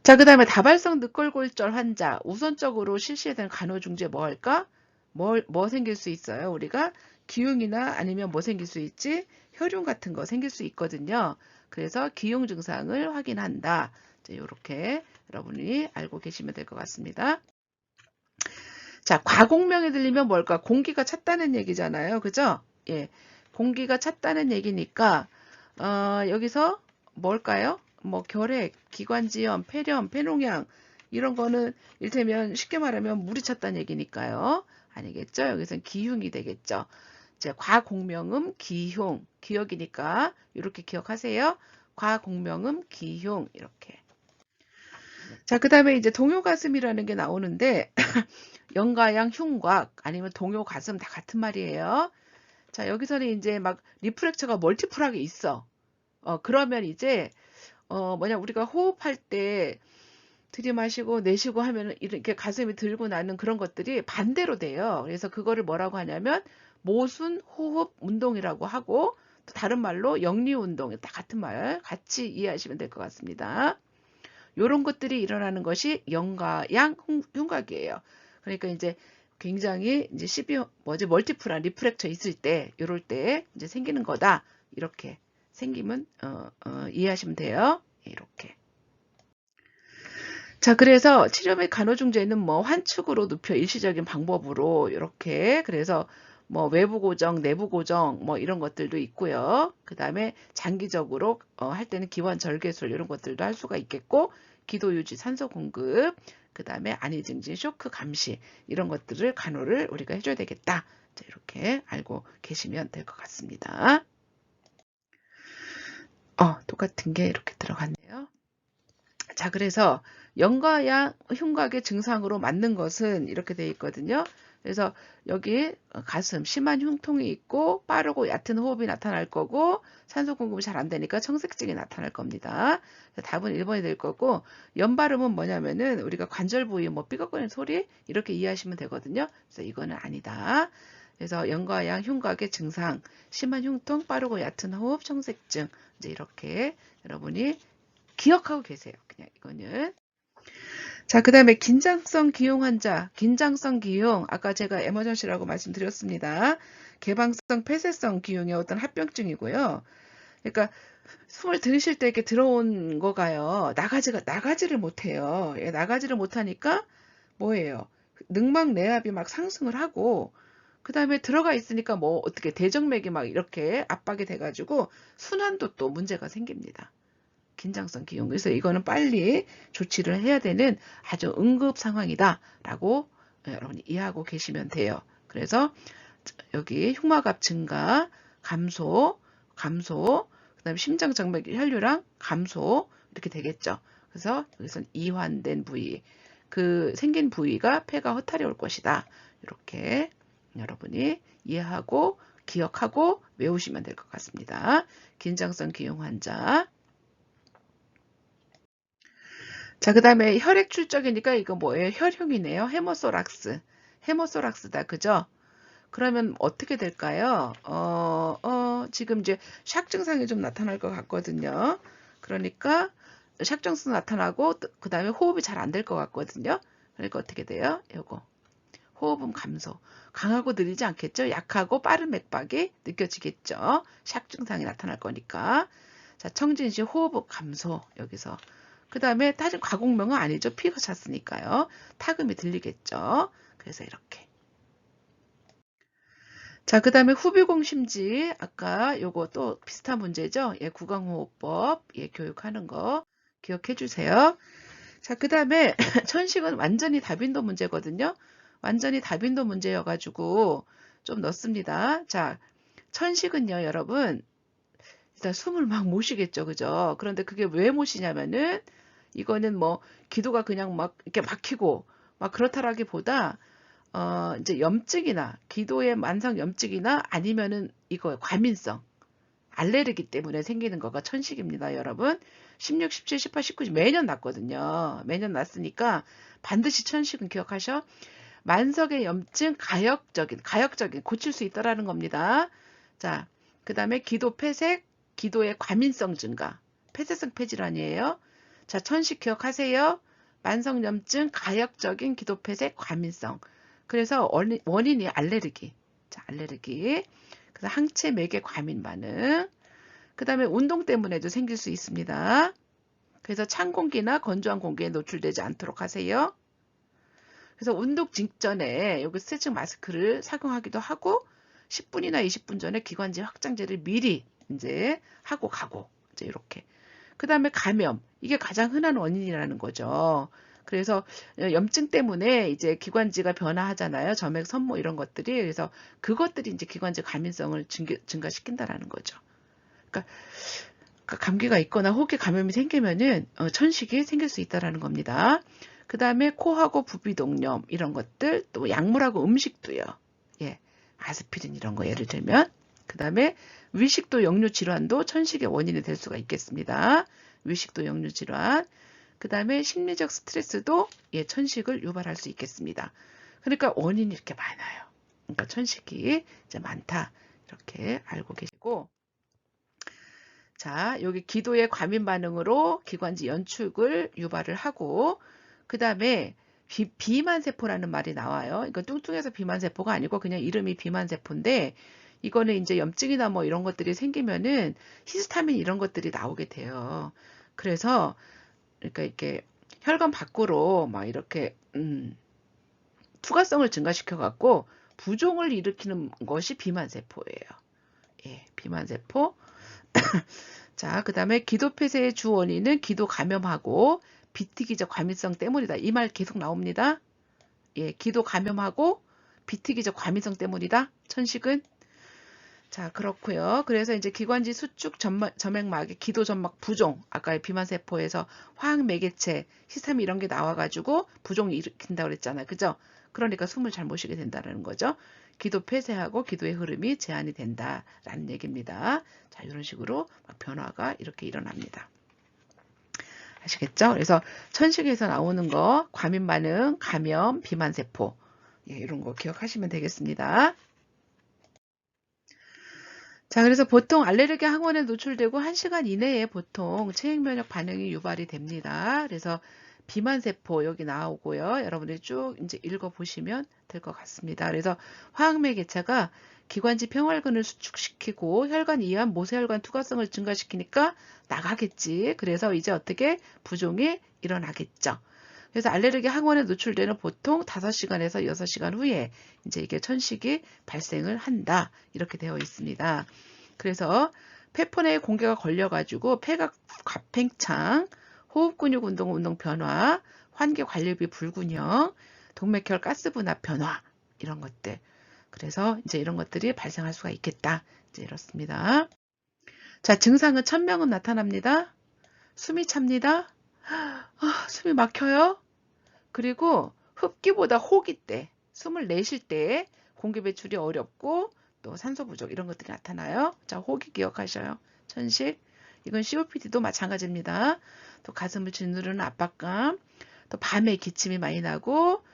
자, 그 다음에 다발성 늑골골절 환자 우선적으로 실시되는 간호중재 뭐 할까? 뭐 생길 수 있어요? 우리가 기흉이나 아니면 뭐 생길 수 있지? 혈흉 같은 거 생길 수 있거든요. 그래서 기흉 증상을 확인한다. 이렇게 여러분이 알고 계시면 될 것 같습니다. 자, 과공명이 들리면 뭘까? 공기가 찼다는 얘기잖아요. 그죠? 예. 공기가 찼다는 얘기니까, 여기서 뭘까요? 뭐, 결핵, 기관지염, 폐렴, 폐농양, 이런 거는 이를테면 쉽게 말하면 물이 찼다는 얘기니까요. 아니겠죠? 여기서는 기흉이 되겠죠. 이제 과공명음, 기흉, 기억이니까 이렇게 기억하세요. 과공명음, 기흉, 이렇게. 자, 그 다음에 이제 동요가슴이라는 게 나오는데, 영가양, 흉곽, 아니면 동요가슴 다 같은 말이에요. 자, 여기서는 이제 막 리프렉처가 멀티플하게 있어. 그러면 이제, 우리가 호흡할 때 들이마시고 내쉬고 하면 이렇게 가슴이 들고 나는 그런 것들이 반대로 돼요. 그래서 그거를 뭐라고 하냐면, 모순 호흡 운동이라고 하고, 또 다른 말로 역리 운동, 다 같은 말 같이 이해하시면 될 것 같습니다. 요런 것들이 일어나는 것이 영가양 흉곽이에요. 그러니까 이제 굉장히 이제 멀티플한 리프렉처 있을 때, 요럴 때 이제 생기는 거다. 이렇게 생기면, 이해하시면 돼요. 이렇게. 자, 그래서 치료 및 간호중재는 뭐 환축으로 눕혀 일시적인 방법으로 이렇게 그래서 뭐 외부 고정, 내부 고정 뭐 이런 것들도 있고요. 그 다음에 장기적으로 할 때는 기관 절개술 이런 것들도 할 수가 있겠고 기도 유지, 산소 공급, 그 다음에 안위 증진, 쇼크 감시 이런 것들을 간호를 우리가 해줘야 되겠다. 자, 이렇게 알고 계시면 될 것 같습니다. 똑같은 게 이렇게 들어갔네요. 자, 그래서 영가양 흉곽의 증상으로 맞는 것은 이렇게 되어 있거든요. 그래서 여기 가슴, 심한 흉통이 있고 빠르고 얕은 호흡이 나타날 거고 산소 공급이 잘 안 되니까 청색증이 나타날 겁니다. 답은 1번이 될 거고 연발음은 뭐냐면은 우리가 관절 부위 뭐 삐걱거리는 소리 이렇게 이해하시면 되거든요. 그래서 이거는 아니다. 그래서 영가양 흉곽의 증상, 심한 흉통, 빠르고 얕은 호흡, 청색증 이제 이렇게 여러분이 기억하고 계세요. 그냥 이거는. 자, 그 다음에 긴장성 기흉 환자, 긴장성 기흉, 아까 제가 에머전시라고 말씀드렸습니다. 개방성 폐쇄성 기흉의 어떤 합병증이고요. 그러니까 숨을 들이쉴 때 이렇게 들어온 거가요. 나가지를 못해요. 나가지를 못하니까 뭐예요? 늑막 내압이 막 상승을 하고 그 다음에 들어가 있으니까 뭐 어떻게 대정맥이 막 이렇게 압박이 돼가지고 순환도 또 문제가 생깁니다. 긴장성 기흉. 그래서 이거는 빨리 조치를 해야 되는 아주 응급 상황이다라고 여러분이 이해하고 계시면 돼요. 그래서 여기 흉막압 증가, 감소, 그다음에 심장정맥 혈류량 감소 이렇게 되겠죠. 그래서 여기서는 이완된 부위, 그 생긴 부위가 폐가 허탈이 올 것이다. 이렇게 여러분이 이해하고 기억하고 외우시면 될 것 같습니다. 긴장성 기흉 환자. 자, 그 다음에 혈액 출적이니까 이거 뭐예요? 혈흉이네요. 헤모소락스다. 그죠? 그러면 어떻게 될까요? 지금 이제 샥 증상이 좀 나타날 것 같거든요. 그러니까 샥 증상 나타나고 그 다음에 호흡이 잘 안 될 것 같거든요. 그러니까 어떻게 돼요? 요거. 호흡은 감소. 강하고 느리지 않겠죠? 약하고 빠른 맥박이 느껴지겠죠? 샥 증상이 나타날 거니까. 자, 청진시 호흡 감소. 여기서. 그 다음에 사실 과공명은 아니죠. 피가 찼으니까요. 타금이 들리겠죠. 그래서 이렇게. 자, 그 다음에 후비공심지. 아까 요거 또 비슷한 문제죠. 예, 구강호흡법. 예, 교육하는 거 기억해 주세요. 자, 그 다음에 천식은 완전히 다빈도 문제거든요. 완전히 다빈도 문제여가지고 좀 넣습니다. 자, 천식은요, 여러분. 일단 숨을 막 못 쉬겠죠. 그죠? 그런데 그게 왜 못 쉬냐면은 이거는 뭐 기도가 그냥 막 이렇게 막히고 막 그렇다라기보다 이제 염증이나 기도의 만성 염증이나 아니면은 이거 과민성 알레르기 때문에 생기는 거가 천식입니다, 여러분. 16, 17, 18, 19 매년 났거든요. 매년 났으니까 반드시 천식은 기억하셔. 만성의 염증 가역적인 고칠 수 있다라는 겁니다. 자, 그 다음에 기도 폐색, 기도의 과민성 증가, 폐쇄성 폐질환이에요. 자, 천식 기억하세요. 만성염증, 가역적인 기도 폐쇄, 과민성. 그래서 원인이 알레르기. 자, 알레르기. 그래서 항체 매개 과민 반응. 그 다음에 운동 때문에도 생길 수 있습니다. 그래서 찬 공기나 건조한 공기에 노출되지 않도록 하세요. 그래서 운동 직전에 여기 스트레칭 마스크를 착용하기도 하고 10분이나 20분 전에 기관지 확장제를 미리 이제 하고 가고 이제 이렇게. 그 다음에 감염. 이게 가장 흔한 원인이라는 거죠. 그래서 염증 때문에 이제 기관지가 변화하잖아요. 점액, 선모 이런 것들이. 그래서 그것들이 이제 기관지 감염성을 증가시킨다라는 거죠. 그러니까 감기가 있거나 호흡기 감염이 생기면은 천식이 생길 수 있다라는 겁니다. 그 다음에 코하고 부비동염 이런 것들, 또 약물하고 음식도요. 예, 아스피린 이런 거 예를 들면. 그 다음에 위식도 역류 질환도 천식의 원인이 될 수가 있겠습니다. 위식도 역류 질환. 그 다음에 심리적 스트레스도 예, 천식을 유발할 수 있겠습니다. 그러니까 원인이 이렇게 많아요. 그러니까 천식이 이제 많다. 이렇게 알고 계시고. 자, 여기 기도의 과민 반응으로 기관지 연축을 유발을 하고, 그 다음에 비만세포라는 말이 나와요. 이건 뚱뚱해서 비만세포가 아니고 그냥 이름이 비만세포인데, 이거는 이제 염증이나 뭐 이런 것들이 생기면은 히스타민 이런 것들이 나오게 돼요. 그래서, 그러니까 이렇게 혈관 밖으로 막 이렇게, 투과성을 증가시켜갖고 부종을 일으키는 것이 비만세포예요. 예, 비만세포. 자, 그 다음에 기도 폐쇄의 주 원인은 기도 감염하고 비특이적 과민성 때문이다. 이 말 계속 나옵니다. 예, 기도 감염하고 비특이적 과민성 때문이다. 천식은. 자, 그렇고요. 그래서 이제 기관지 수축 점액막의 기도 점막 부종, 아까 비만세포에서 화학 매개체, 히스타민 이런 게 나와가지고 부종을 일으킨다고 그랬잖아요. 그죠? 그러니까 숨을 잘 못 쉬게 된다는 거죠. 기도 폐쇄하고 기도의 흐름이 제한이 된다라는 얘기입니다. 자, 이런 식으로 변화가 이렇게 일어납니다. 아시겠죠? 그래서 천식에서 나오는 거, 과민 반응, 감염, 비만세포, 예, 이런 거 기억하시면 되겠습니다. 자, 그래서 보통 알레르기 항원에 노출되고 1시간 이내에 보통 체행면역 반응이 유발이 됩니다. 그래서 비만세포 여기 나오고요. 여러분들이 쭉 이제 읽어보시면 될 것 같습니다. 그래서 화학맥개체가 기관지 평활근을 수축시키고 혈관 이완, 모세혈관 투과성을 증가시키니까 나가겠지. 그래서 이제 어떻게 부종이 일어나겠죠. 그래서 알레르기 항원에 노출되는 보통 5시간에서 6시간 후에 이제 이게 천식이 발생을 한다. 이렇게 되어 있습니다. 그래서 폐포내에 공기가 걸려가지고 폐가 과팽창, 호흡근육 운동 변화, 환기 관리비 불균형, 동맥혈 가스 분압 변화 이런 것들. 그래서 이제 이런 것들이 발생할 수가 있겠다. 이제 이렇습니다. 자, 증상은 천명은 나타납니다. 숨이 찹니다. 숨이 막혀요. 그리고 흡기보다 호기 때, 숨을 내쉴 때 공기 배출이 어렵고 또 산소 부족 이런 것들이 나타나요. 자, 호기 기억하셔요. 천식. 이건 COPD도 마찬가지입니다. 또 가슴을 짓누르는 압박감, 또 밤에 기침이 많이 나고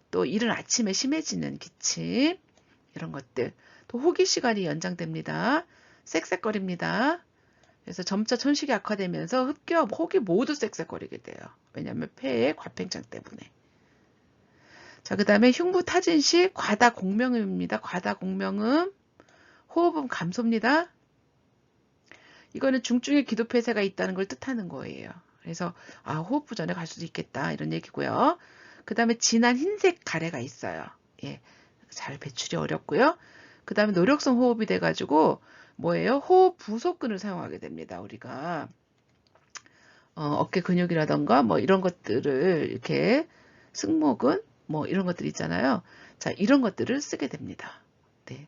또 이른 아침에 심해지는 기침 이런 것들. 또 호기 시간이 연장됩니다. 쌕쌕거립니다. 그래서 점차 천식이 악화되면서 흡기와 호기 모두 쌕쌕거리게 돼요. 왜냐하면 폐의 과팽창 때문에. 자, 그 다음에 흉부 타진 시 과다 공명음입니다. 과다 공명음, 호흡음 감소입니다. 이거는 중증의 기도 폐쇄가 있다는 걸 뜻하는 거예요. 그래서 호흡부 전에 갈 수도 있겠다 이런 얘기고요. 그 다음에 진한 흰색 가래가 있어요. 예, 잘 배출이 어렵고요. 그 다음에 노력성 호흡이 돼가지고 뭐예요? 호흡 부속근을 사용하게 됩니다. 우리가 어깨 근육이라던가 뭐 이런 것들을 이렇게 승모근 뭐 이런 것들 있잖아요. 자, 이런 것들을 쓰게 됩니다. 네,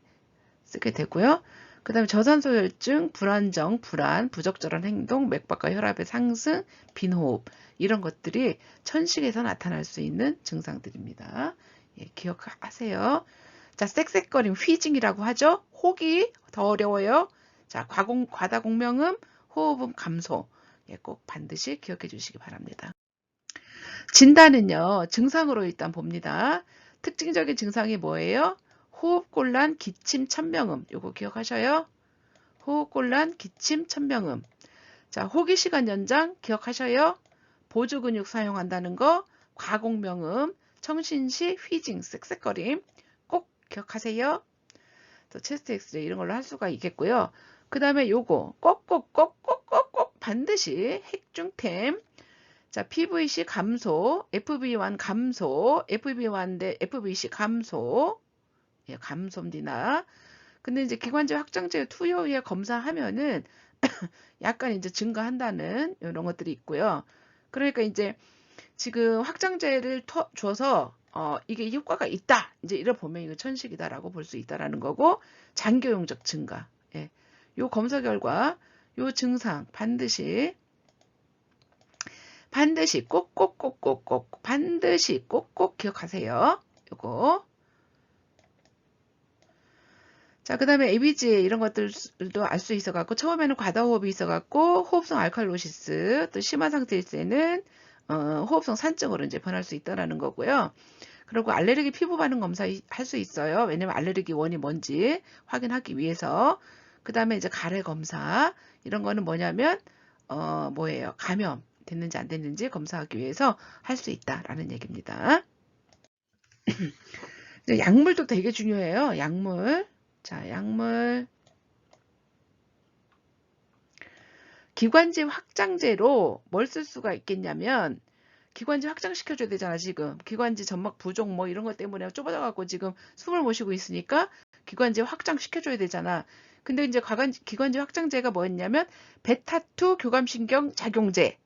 쓰게 되고요. 그 다음에 저산소혈증, 불안정, 불안, 부적절한 행동, 맥박과 혈압의 상승, 빈호흡 이런 것들이 천식에서 나타날 수 있는 증상들입니다. 예, 기억하세요. 자, 쌕쌕거림, 휘징이라고 하죠. 혹이 더 어려워요. 자, 과다 공명음, 호흡음 감소. 예, 꼭 반드시 기억해 주시기 바랍니다. 진단은요, 증상으로 일단 봅니다. 특징적인 증상이 뭐예요? 호흡곤란, 기침, 천명음. 요거 기억하셔요? 호흡곤란, 기침, 천명음. 자, 호기시간 연장 기억하셔요? 보조근육 사용한다는 거, 과공명음, 청신시, 휘징, 쌕쌕거림 꼭 기억하세요. 또 체스트 엑스레이 이런 걸로 할 수가 있겠고요. 그 다음에 요거 꼭꼭꼭꼭꼭꼭 반드시 핵중템. 자, PVC 감소, FB1 감소, FB1 대 FVC 감소. 예, 감소입니다. 근데 이제 기관지 확장제 투여 후에 검사하면은 약간 이제 증가한다는 이런 것들이 있고요. 그러니까 이제 지금 확장제를 줘서 이게 효과가 있다. 이제 이래 보면 이거 천식이다라고 볼 수 있다라는 거고 장기용적 증가. 예. 요 검사 결과 요 증상 반드시 꼭꼭꼭꼭꼭 반드시 꼭꼭 기억하세요. 요거. 자, 그 다음에 ABG 이런 것들도 알 수 있어갖고 처음에는 과다호흡이 있어갖고 호흡성 알칼로시스 또 심한 상태일 때는 호흡성 산증으로 이제 변할 수 있다라는 거고요. 그리고 알레르기 피부 반응 검사 할 수 있어요. 왜냐면 알레르기 원이 뭔지 확인하기 위해서. 그 다음에 이제 가래 검사 이런 거는 뭐냐면 뭐예요? 감염 됐는지 안 됐는지 검사하기 위해서 할 수 있다라는 얘기입니다. 약물도 되게 중요해요. 약물. 자, 약물. 기관지 확장제로 뭘 쓸 수가 있겠냐면 기관지 확장시켜줘야 되잖아. 지금 기관지 점막 부종 뭐 이런 것 때문에 좁아져갖고 지금 숨을 못 쉬고 있으니까 기관지 확장시켜줘야 되잖아. 근데 이제 기관지 확장제가 뭐였냐면 베타2 교감신경 작용제.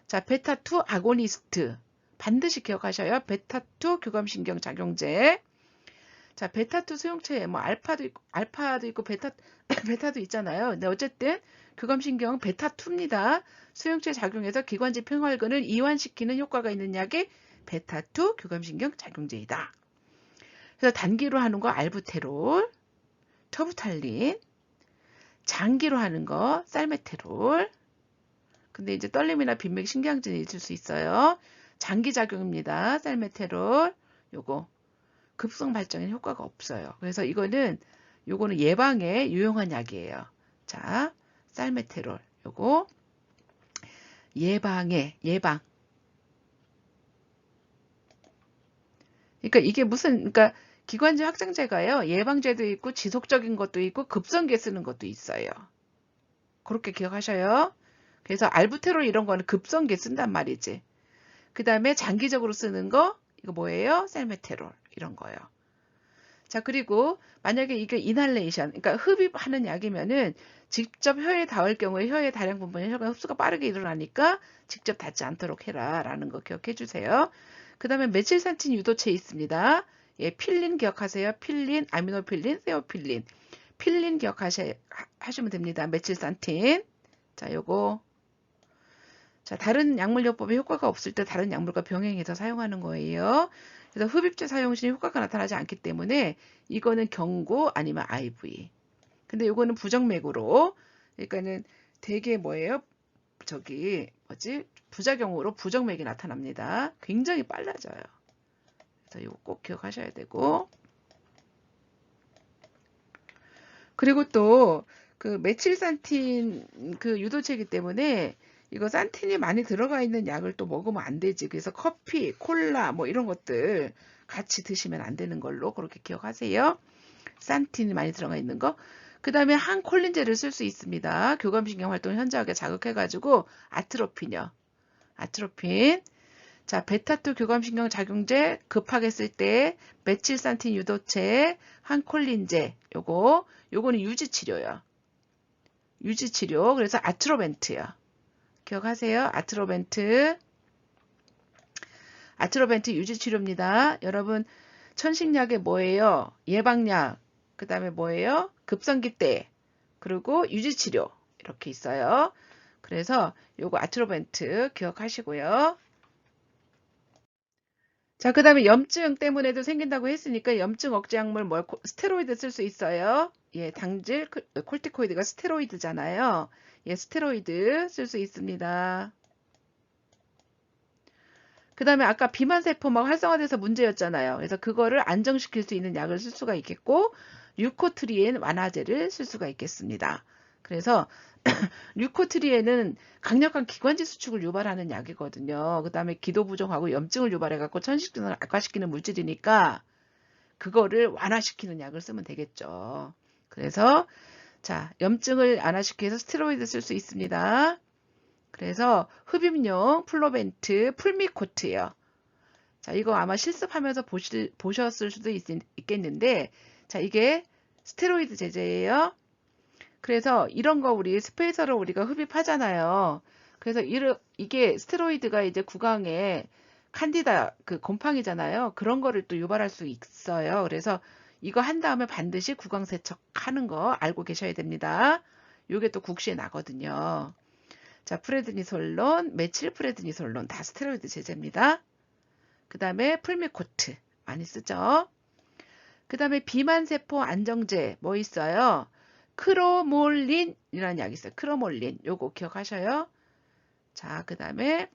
자, 베타2 아고니스트 반드시 기억하셔요. 베타2 교감신경 작용제. 자, 베타2 수용체 뭐 알파도 있고 베타도 있잖아요. 근데 어쨌든 교감신경 베타2입니다. 수용체 작용해서 기관지 평활근을 이완시키는 효과가 있는 약이 베타2 교감신경 작용제이다. 그래서 단기로 하는 거 알부테롤, 터부탈린, 장기로 하는 거 살메테롤. 근데 이제 떨림이나 빈맥 신경증이 있을 수 있어요. 장기 작용입니다. 살메테롤 요거 급성 발정에 효과가 없어요. 그래서 요거는 예방에 유용한 약이에요. 자, 살메테롤 요거 예방. 그러니까 이게 그러니까 기관지 확장제가요. 예방제도 있고 지속적인 것도 있고 급성기에 쓰는 것도 있어요. 그렇게 기억하셔요. 그래서 알부테롤 이런 거는 급성기에 쓴단 말이지. 그 다음에 장기적으로 쓰는 거 이거 뭐예요? 살메테롤 이런 거요. 자, 그리고 만약에 이게 이날레이션, 그러니까 흡입하는 약이면은 직접 혀에 닿을 경우에 혀의 다량 부분에 혈관 흡수가 빠르게 일어나니까 직접 닿지 않도록 해라라는 거 기억해 주세요. 그 다음에 메칠산틴 유도체 있습니다. 예, 필린 기억하세요. 필린, 아미노필린, 세오필린. 필린 기억하시면 됩니다. 메칠산틴. 자, 요거. 자, 다른 약물요법에 효과가 없을 때 다른 약물과 병행해서 사용하는 거예요. 그래서 흡입제 사용 시 효과가 나타나지 않기 때문에 이거는 경구 아니면 IV. 근데 이거는 부정맥으로, 그러니까는 되게 뭐예요? 부작용으로 부정맥이 나타납니다. 굉장히 빨라져요. 그래서 이거 꼭 기억하셔야 되고. 그리고 또 그 메칠산틴 그 유도체이기 때문에 이거 산틴이 많이 들어가 있는 약을 또 먹으면 안 되지. 그래서 커피, 콜라 뭐 이런 것들 같이 드시면 안 되는 걸로 그렇게 기억하세요. 산틴이 많이 들어가 있는 거. 그 다음에 항콜린제를 쓸 수 있습니다. 교감신경 활동 현저하게 자극해가지고 아트로핀이요. 아트로핀. 자, 베타2 교감신경 작용제 급하게 쓸 때 메칠산틴 유도체, 항콜린제 요거는 유지치료요. 유지치료. 그래서 아트로벤트요. 기억하세요. 아트로벤트 유지치료입니다. 여러분 천식약에 뭐예요? 예방약 그 다음에 뭐예요? 급성기 때, 그리고 유지치료 이렇게 있어요. 그래서 요거 아트로벤트 기억하시고요. 자, 그 다음에 염증 때문에도 생긴다고 했으니까 염증 억제 약물 스테로이드 쓸 수 있어요. 예, 당질 콜티코이드가 스테로이드잖아요. 예, 스테로이드 쓸 수 있습니다. 그 다음에 아까 비만세포 막 활성화돼서 문제였잖아요. 그래서 그거를 안정시킬 수 있는 약을 쓸 수가 있겠고, 류코트리엔 완화제를 쓸 수가 있겠습니다. 그래서 류코트리엔은 강력한 기관지 수축을 유발하는 약이거든요. 그 다음에 기도 부종하고 염증을 유발해갖고 천식증을 악화시키는 물질이니까 그거를 완화시키는 약을 쓰면 되겠죠. 그래서 자, 염증을 완화시켜서 스테로이드 쓸 수 있습니다. 그래서 흡입용 플로벤트 풀미코트예요. 자, 이거 아마 실습하면서 보셨을 수도 있겠는데, 자, 이게 스테로이드 제제예요. 그래서 이런 거 우리 스페이서로 우리가 흡입하잖아요. 그래서 이게 스테로이드가 이제 구강에 칸디다 그 곰팡이잖아요. 그런 거를 또 유발할 수 있어요. 그래서 이거 한 다음에 반드시 구강 세척하는 거 알고 계셔야 됩니다. 요게 또 국시에 나거든요. 자, 프레드니솔론, 메칠프레드니솔론 다 스테로이드 제제입니다. 그 다음에 풀미코트 많이 쓰죠. 그 다음에 비만세포 안정제 뭐 있어요? 크로몰린이라는 약이 있어요. 크로몰린 요거 기억하셔요. 자, 그 다음에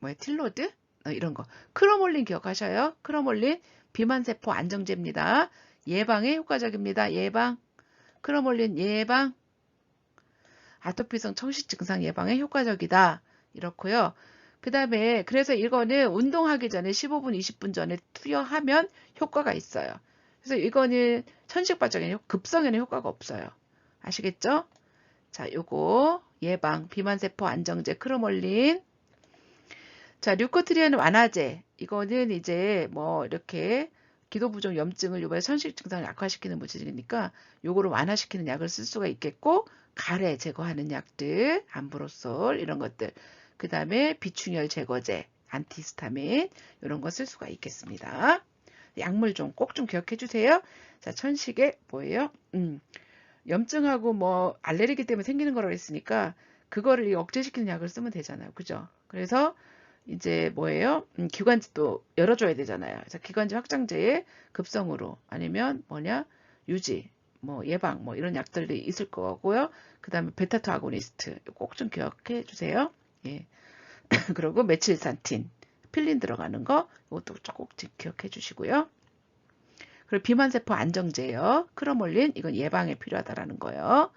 뭐야 틸로드 이런 거 크로몰린 기억하셔요. 크로몰린 비만세포 안정제입니다. 예방에 효과적입니다. 예방 크로몰린 예방 아토피성 청식 증상 예방에 효과적이다. 이렇고요. 그 다음에 그래서 이거는 운동하기 전에 15분, 20분 전에 투여하면 효과가 있어요. 그래서 이거는 천식발작에는 급성에는 효과가 없어요. 아시겠죠? 자, 요거 예방 비만세포 안정제 크로몰린. 자, 류코트리엔 완화제. 이거는 이제 뭐 이렇게 기도부종 염증을 유발해 천식 증상을 악화시키는 물질이니까 요거를 완화시키는 약을 쓸 수가 있겠고 가래 제거하는 약들, 암브로솔 이런 것들. 그 다음에 비충혈 제거제, 안티히스타민 이런 거 쓸 수가 있겠습니다. 약물 좀 꼭 좀 기억해 주세요. 자, 천식에 뭐예요? 염증하고 뭐 알레르기 때문에 생기는 거라고 했으니까 그거를 억제시키는 약을 쓰면 되잖아요. 그죠? 그래서 이제 뭐예요? 기관지도 열어줘야 되잖아요. 그래서 기관지 확장제의 급성으로 아니면 뭐냐 유지, 뭐 예방, 뭐 이런 약들이 있을 거고요. 그 다음에 베타2 아고니스트 꼭 좀 기억해 주세요. 예. 그리고 메칠산틴, 필린 들어가는 거 이것도 꼭 기억해 주시고요. 그리고 비만세포 안정제요. 크로몰린 이건 예방에 필요하다라는 거예요.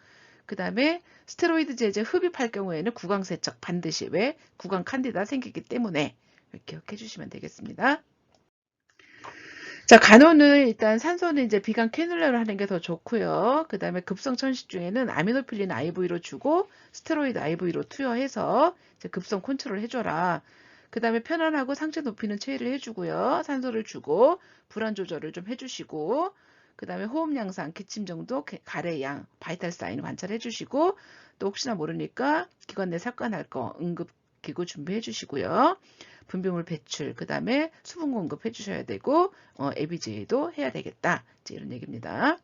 그 다음에 스테로이드 제제 흡입할 경우에는 구강 세척 반드시 왜 구강 칸디다 생기기 때문에 기억해 주시면 되겠습니다. 자, 간호는 일단 산소는 이제 비강 캐뉼라로 하는 게 더 좋고요. 그 다음에 급성 천식 중에는 아미노필린 IV로 주고 스테로이드 IV로 투여해서 이제 급성 컨트롤 해줘라. 그 다음에 편안하고 상체 높이는 체위를 해주고요. 산소를 주고 불안 조절을 좀 해주시고 그 다음에 호흡 양상, 기침 정도, 가래 양, 바이탈 사인 관찰해 주시고 또 혹시나 모르니까 기관 내 사건 할 거 응급기구 준비해 주시고요. 분비물 배출, 그 다음에 수분 공급해 주셔야 되고 ABG도 해야 되겠다. 이런 얘기입니다.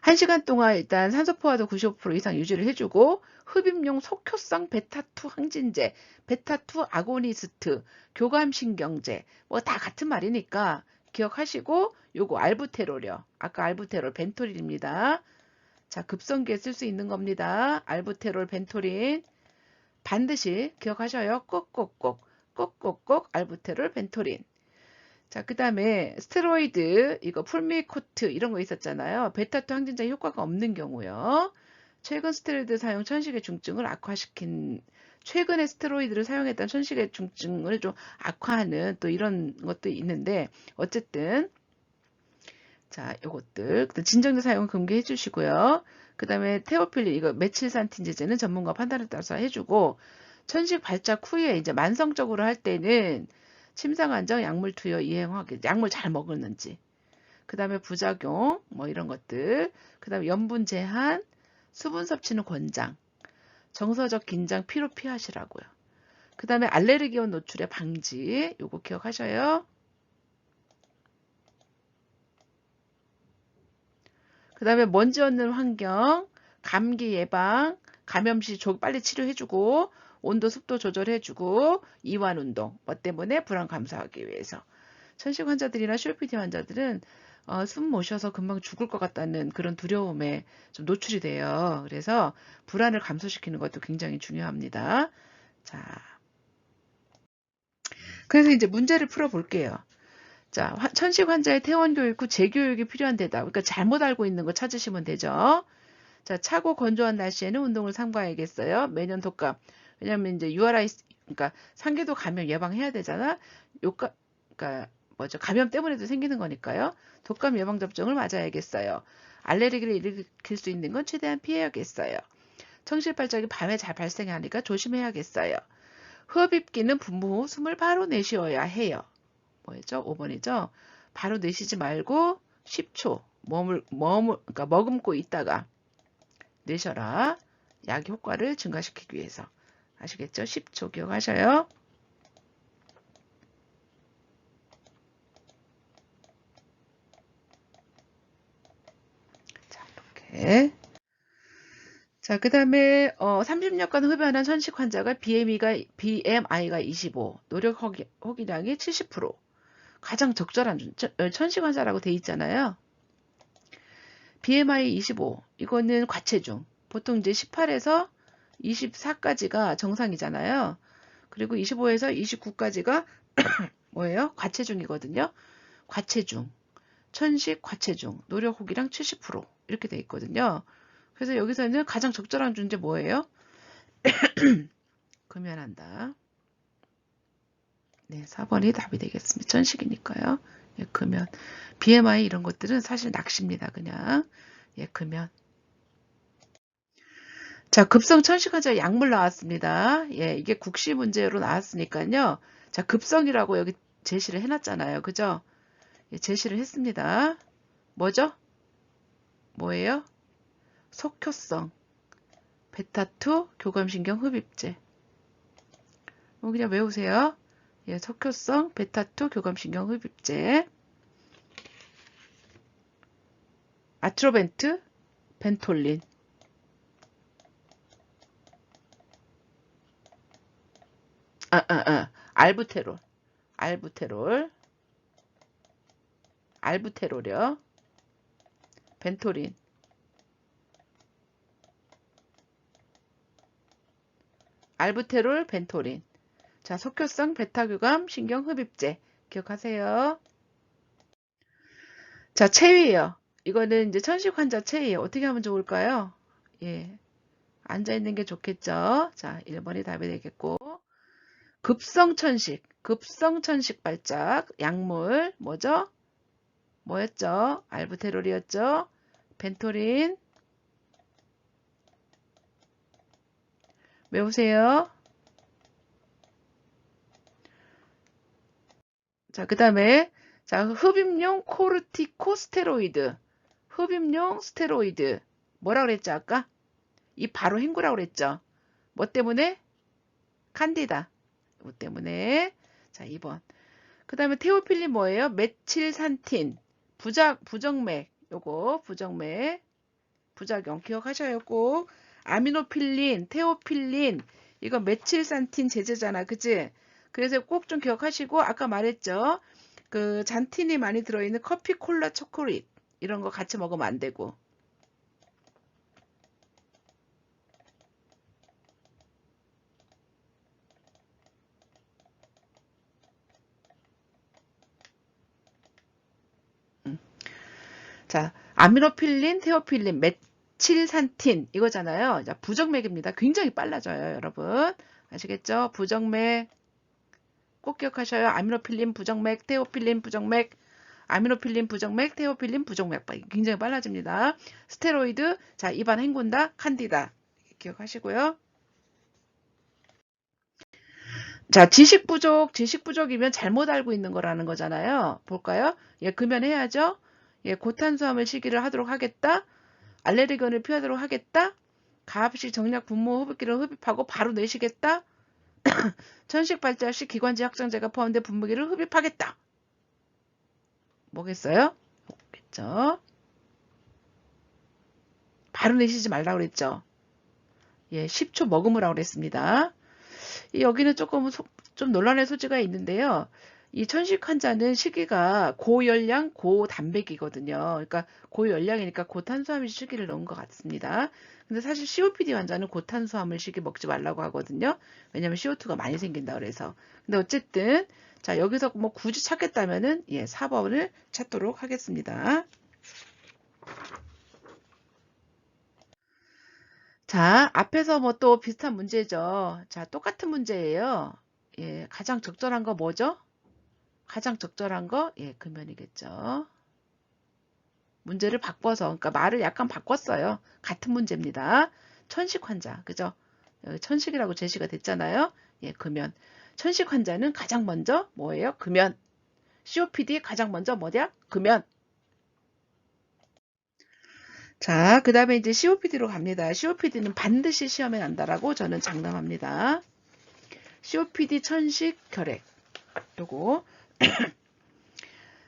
1시간 동안 일단 산소 포화도 95% 이상 유지를 해주고 흡입용 속효성 베타2 항진제, 베타2 아고니스트, 교감신경제 뭐 다 같은 말이니까 기억하시고 요거 알부테롤이요. 아까 알부테롤 벤토린입니다. 자, 급성기에 쓸 수 있는 겁니다. 알부테롤 벤토린 반드시 기억하셔요. 꼭꼭꼭 알부테롤 벤토린. 자, 그 다음에 스테로이드, 이거 풀미코트 이런 거 있었잖아요. 베타2 항진제 효과가 없는 경우요. 최근 스테로이드 사용 천식의 중증을 악화시킨 최근에 스테로이드를 사용했던 천식의 중증을 좀 악화하는 또 이런 것도 있는데 어쨌든 자, 요것들 진정제 사용 금기해 주시고요. 그 다음에 테오필린 이거 메칠산틴 제제는 전문가 판단에 따라서 해주고 천식 발작 후에 이제 만성적으로 할 때는 침상안정, 약물 투여, 이행 확인, 약물 잘 먹었는지, 그 다음에 부작용, 뭐 이런 것들, 그 다음에 염분 제한, 수분 섭취는 권장, 정서적 긴장, 피로 피하시라고요. 그 다음에 알레르기온 노출의 방지, 요거 기억하셔요. 그 다음에 먼지 없는 환경, 감기 예방, 감염 시 빨리 치료해주고, 온도 습도 조절해주고, 이완 운동. 뭐 때문에 불안 감소하기 위해서. 천식 환자들이나 COPD 환자들은 숨 못 쉬어서 금방 죽을 것 같다는 그런 두려움에 좀 노출이 돼요. 그래서 불안을 감소시키는 것도 굉장히 중요합니다. 자, 그래서 이제 문제를 풀어볼게요. 자, 천식 환자의 퇴원 교육 후 재교육이 필요한 데다. 그러니까 잘못 알고 있는 거 찾으시면 되죠. 자, 차고 건조한 날씨에는 운동을 삼가야겠어요. 매년 독감. 왜냐면 이제 URI, 그러니까 상계도 감염 예방해야 되잖아. 그러니까 뭐죠? 감염 때문에도 생기는 거니까요. 독감 예방 접종을 맞아야겠어요. 알레르기를 일으킬 수 있는 건 최대한 피해야겠어요. 청실 발작이 밤에 잘 발생하니까 조심해야겠어요. 흡입기는 분무 후 숨을 바로 내쉬어야 해요. 뭐였죠? 5번이죠. 바로 내쉬지 말고 10초 그러니까 머금고 있다가 내셔라. 약 효과를 증가시키기 위해서. 아시겠죠? 10초 기억하셔요. 자, 이렇게. 자, 그 다음에 30년간 흡연한 천식 환자가 BMI가 25, 노력 허기량이 70%. 가장 적절한 천식 환자라고 돼 있잖아요. BMI 25, 이거는 과체중. 보통 이제 18에서 24까지가 정상이잖아요. 그리고 25에서 29까지가 뭐예요? 과체중이거든요. 과체중, 천식 과체중, 노력 호기량 70% 이렇게 돼 있거든요. 그래서 여기서는 가장 적절한 존재 뭐예요? 금연한다. 네, 4번이 답이 되겠습니다. 천식이니까요. 예, 금연. BMI 이런 것들은 사실 낚시입니다. 그냥. 예, 금연. 자, 급성 천식 환자 약물 나왔습니다. 예, 이게 국시 문제로 나왔으니까요. 자, 급성이라고 여기 제시를 해놨잖아요. 그죠? 예, 제시를 했습니다. 뭐죠? 뭐예요? 석효성, 베타2 교감신경 흡입제. 그냥 외우세요. 예, 석효성, 베타2 교감신경 흡입제. 아트로벤트, 벤톨린. 알부테롤, 알부테롤이요. 벤토린. 알부테롤, 벤토린. 자, 석효성 베타교감 신경흡입제. 기억하세요. 자, 체위요. 이거는 이제 천식 환자 체위요. 어떻게 하면 좋을까요? 예. 앉아있는 게 좋겠죠. 자, 1번이 답이 되겠고. 급성천식 발작. 약물. 뭐죠? 뭐였죠? 알부테롤이었죠? 벤토린. 외우세요. 자, 그 다음에, 자, 흡입용 코르티코스테로이드. 흡입용 스테로이드. 뭐라 그랬죠, 아까? 이 바로 헹구라고 그랬죠. 뭐 때문에? 칸디다. 뭐 때문에? 자, 2번. 그 다음에 테오필린 뭐예요? 메칠산틴. 부정맥. 요거, 부정맥. 부작용 기억하셔요, 꼭. 아미노필린, 테오필린. 이거 메칠산틴 제제잖아. 그치? 그래서 꼭 좀 기억하시고, 아까 말했죠. 그 잔틴이 많이 들어있는 커피, 콜라, 초콜릿. 이런 거 같이 먹으면 안 되고. 자, 아미노필린, 테오필린, 메칠산틴 이거잖아요. 자, 부정맥입니다. 굉장히 빨라져요, 여러분. 아시겠죠? 부정맥 꼭 기억하셔요. 아미노필린 부정맥, 테오필린 부정맥, 아미노필린 부정맥, 테오필린 부정맥 굉장히 빨라집니다. 스테로이드, 자, 입안 헹군다, 칸디다 기억하시고요. 자, 지식 부족이면 잘못 알고 있는 거라는 거잖아요. 볼까요? 예, 금연해야죠. 예, 고탄수화물 시기를 하도록 하겠다. 알레르기를 피하도록 하겠다. 가압식 정략 분무 흡입기를 흡입하고 바로 내쉬겠다. 천식 발작 시 기관지 확장제가 포함된 분무기를 흡입하겠다. 뭐겠어요? 뭐겠죠? 바로 내쉬지 말라고 그랬죠. 예, 10초 머금으라고 그랬습니다. 여기는 조금 좀 논란의 소지가 있는데요. 이 천식 환자는 시기가 고열량, 고단백이거든요. 그러니까 고열량이니까 고탄수화물 시기를 넣은 것 같습니다. 근데 사실 COPD 환자는 고탄수화물 시기 먹지 말라고 하거든요. 왜냐면 CO2가 많이 생긴다 그래서. 근데 어쨌든 자, 여기서 뭐 굳이 찾겠다면은 예, 4번을 찾도록 하겠습니다. 자, 앞에서 뭐 또 비슷한 문제죠. 자, 똑같은 문제예요. 예, 가장 적절한 거 뭐죠? 가장 적절한 거, 예, 금연이겠죠. 문제를 바꿔서, 그러니까 말을 약간 바꿨어요. 같은 문제입니다. 천식 환자, 그죠? 여기 천식이라고 제시가 됐잖아요. 예, 금연. 천식 환자는 가장 먼저 뭐예요? 금연. COPD 가장 먼저 뭐냐? 금연. 자, 그 다음에 이제 COPD로 갑니다. COPD는 반드시 시험에 난다라고 저는 장담합니다. COPD 천식 결핵. 요거.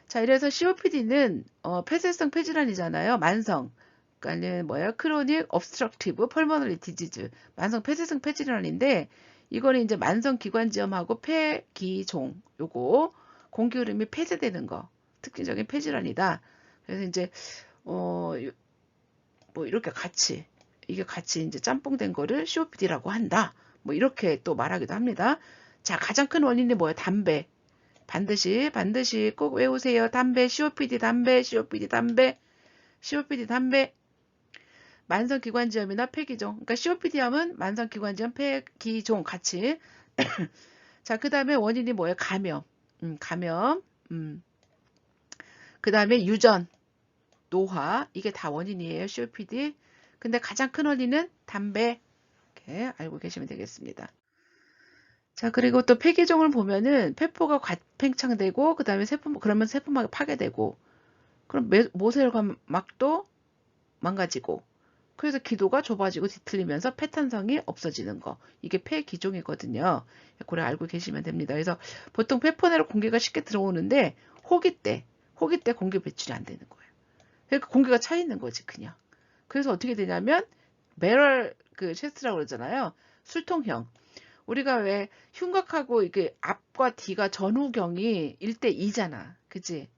자, 이래서 COPD는 폐쇄성 폐질환이잖아요. 만성. 그러니까 뭐예요? 크로닉 obstructive pulmonary disease. 만성 폐쇄성 폐질환인데 이거는 이제 만성 기관지염하고 폐기종 요거 공기 흐름이 폐쇄되는 거 특징적인 폐질환이다. 그래서 이제 뭐 이렇게 같이 이게 같이 이제 짬뽕된 거를 COPD라고 한다. 뭐 이렇게 또 말하기도 합니다. 자, 가장 큰 원인이 뭐예요? 담배. 반드시 꼭 외우세요. 담배, COPD, 담배, COPD, 담배, COPD, 담배. 만성기관지염이나 폐기종. 그러니까 COPD 하면 만성기관지염, 폐기종 같이. 자, 그 다음에 원인이 뭐예요? 감염. 감염. 그 다음에 유전, 노화. 이게 다 원인이에요. COPD. 근데 가장 큰 원인은 담배. 이렇게 알고 계시면 되겠습니다. 자, 그리고 또 폐기종을 보면은 폐포가 팽창되고, 그 다음에 그러면 세포막이 파괴되고, 그럼 모세혈관막도 망가지고, 그래서 기도가 좁아지고 뒤틀리면서 폐탄성이 없어지는 거. 이게 폐기종이거든요. 그걸 알고 계시면 됩니다. 그래서 보통 폐포내로 공기가 쉽게 들어오는데, 호기 때 공기 배출이 안 되는 거예요. 그러니까 공기가 차 있는 거지, 그냥. 그래서 어떻게 되냐면, 배럴 그 체스트라고 그러잖아요. 술통형. 우리가 왜 흉곽하고 이게 앞과 뒤가 전후경이 1대2잖아. 그치?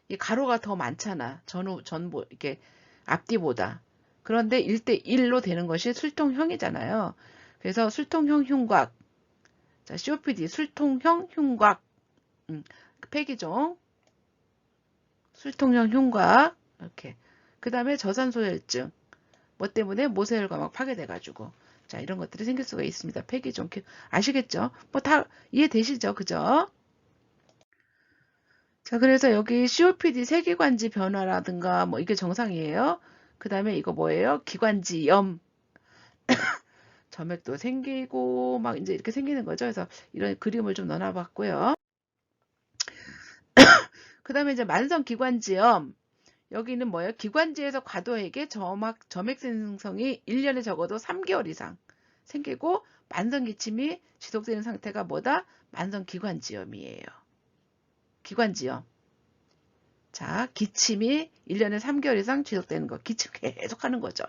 이 가로가 더 많잖아. 이렇게 앞뒤보다. 그런데 1대1로 되는 것이 술통형이잖아요. 그래서 술통형 흉곽. 자, COPD, 술통형 흉곽. 폐기종. 술통형 흉곽. 이렇게. 그 다음에 저산소혈증. 뭐 때문에 모세혈관막 파괴돼가지고. 자, 이런 것들이 생길 수가 있습니다. 폐기종. 아시겠죠? 뭐 다 이해되시죠? 그죠? 자, 그래서 여기 COPD 세기관지 변화라든가 뭐 이게 정상이에요. 그 다음에 이거 뭐예요? 기관지염. 점액도 생기고 막 이제 이렇게 생기는 거죠. 그래서 이런 그림을 좀 넣어봤고요. 그 다음에 이제 만성기관지염. 여기는 뭐예요? 기관지에서 과도하게 점액 생성이 1년에 적어도 3개월 이상 생기고 만성기침이 지속되는 상태가 뭐다? 만성기관지염이에요. 기관지염. 자, 기침이 1년에 3개월 이상 지속되는 거. 기침 계속 하는 거죠.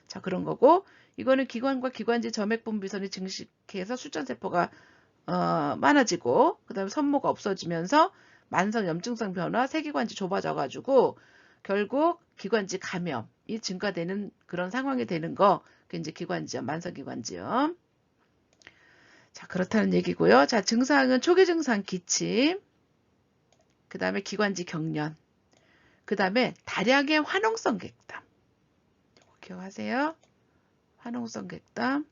자, 그런 거고 이거는 기관과 기관지 점액 분비선이 증식해서 술전세포가 많아지고 그 다음에 선모가 없어지면서 만성 염증성 변화, 세기관지 좁아져가지고 결국 기관지 감염이 증가되는 그런 상황이 되는 거. 그게 이제 기관지염, 만성기관지염. 자, 그렇다는 얘기고요. 자, 증상은 초기 증상 기침, 그 다음에 기관지 경련, 그 다음에 다량의 화농성 객담. 이거 기억하세요? 화농성 객담.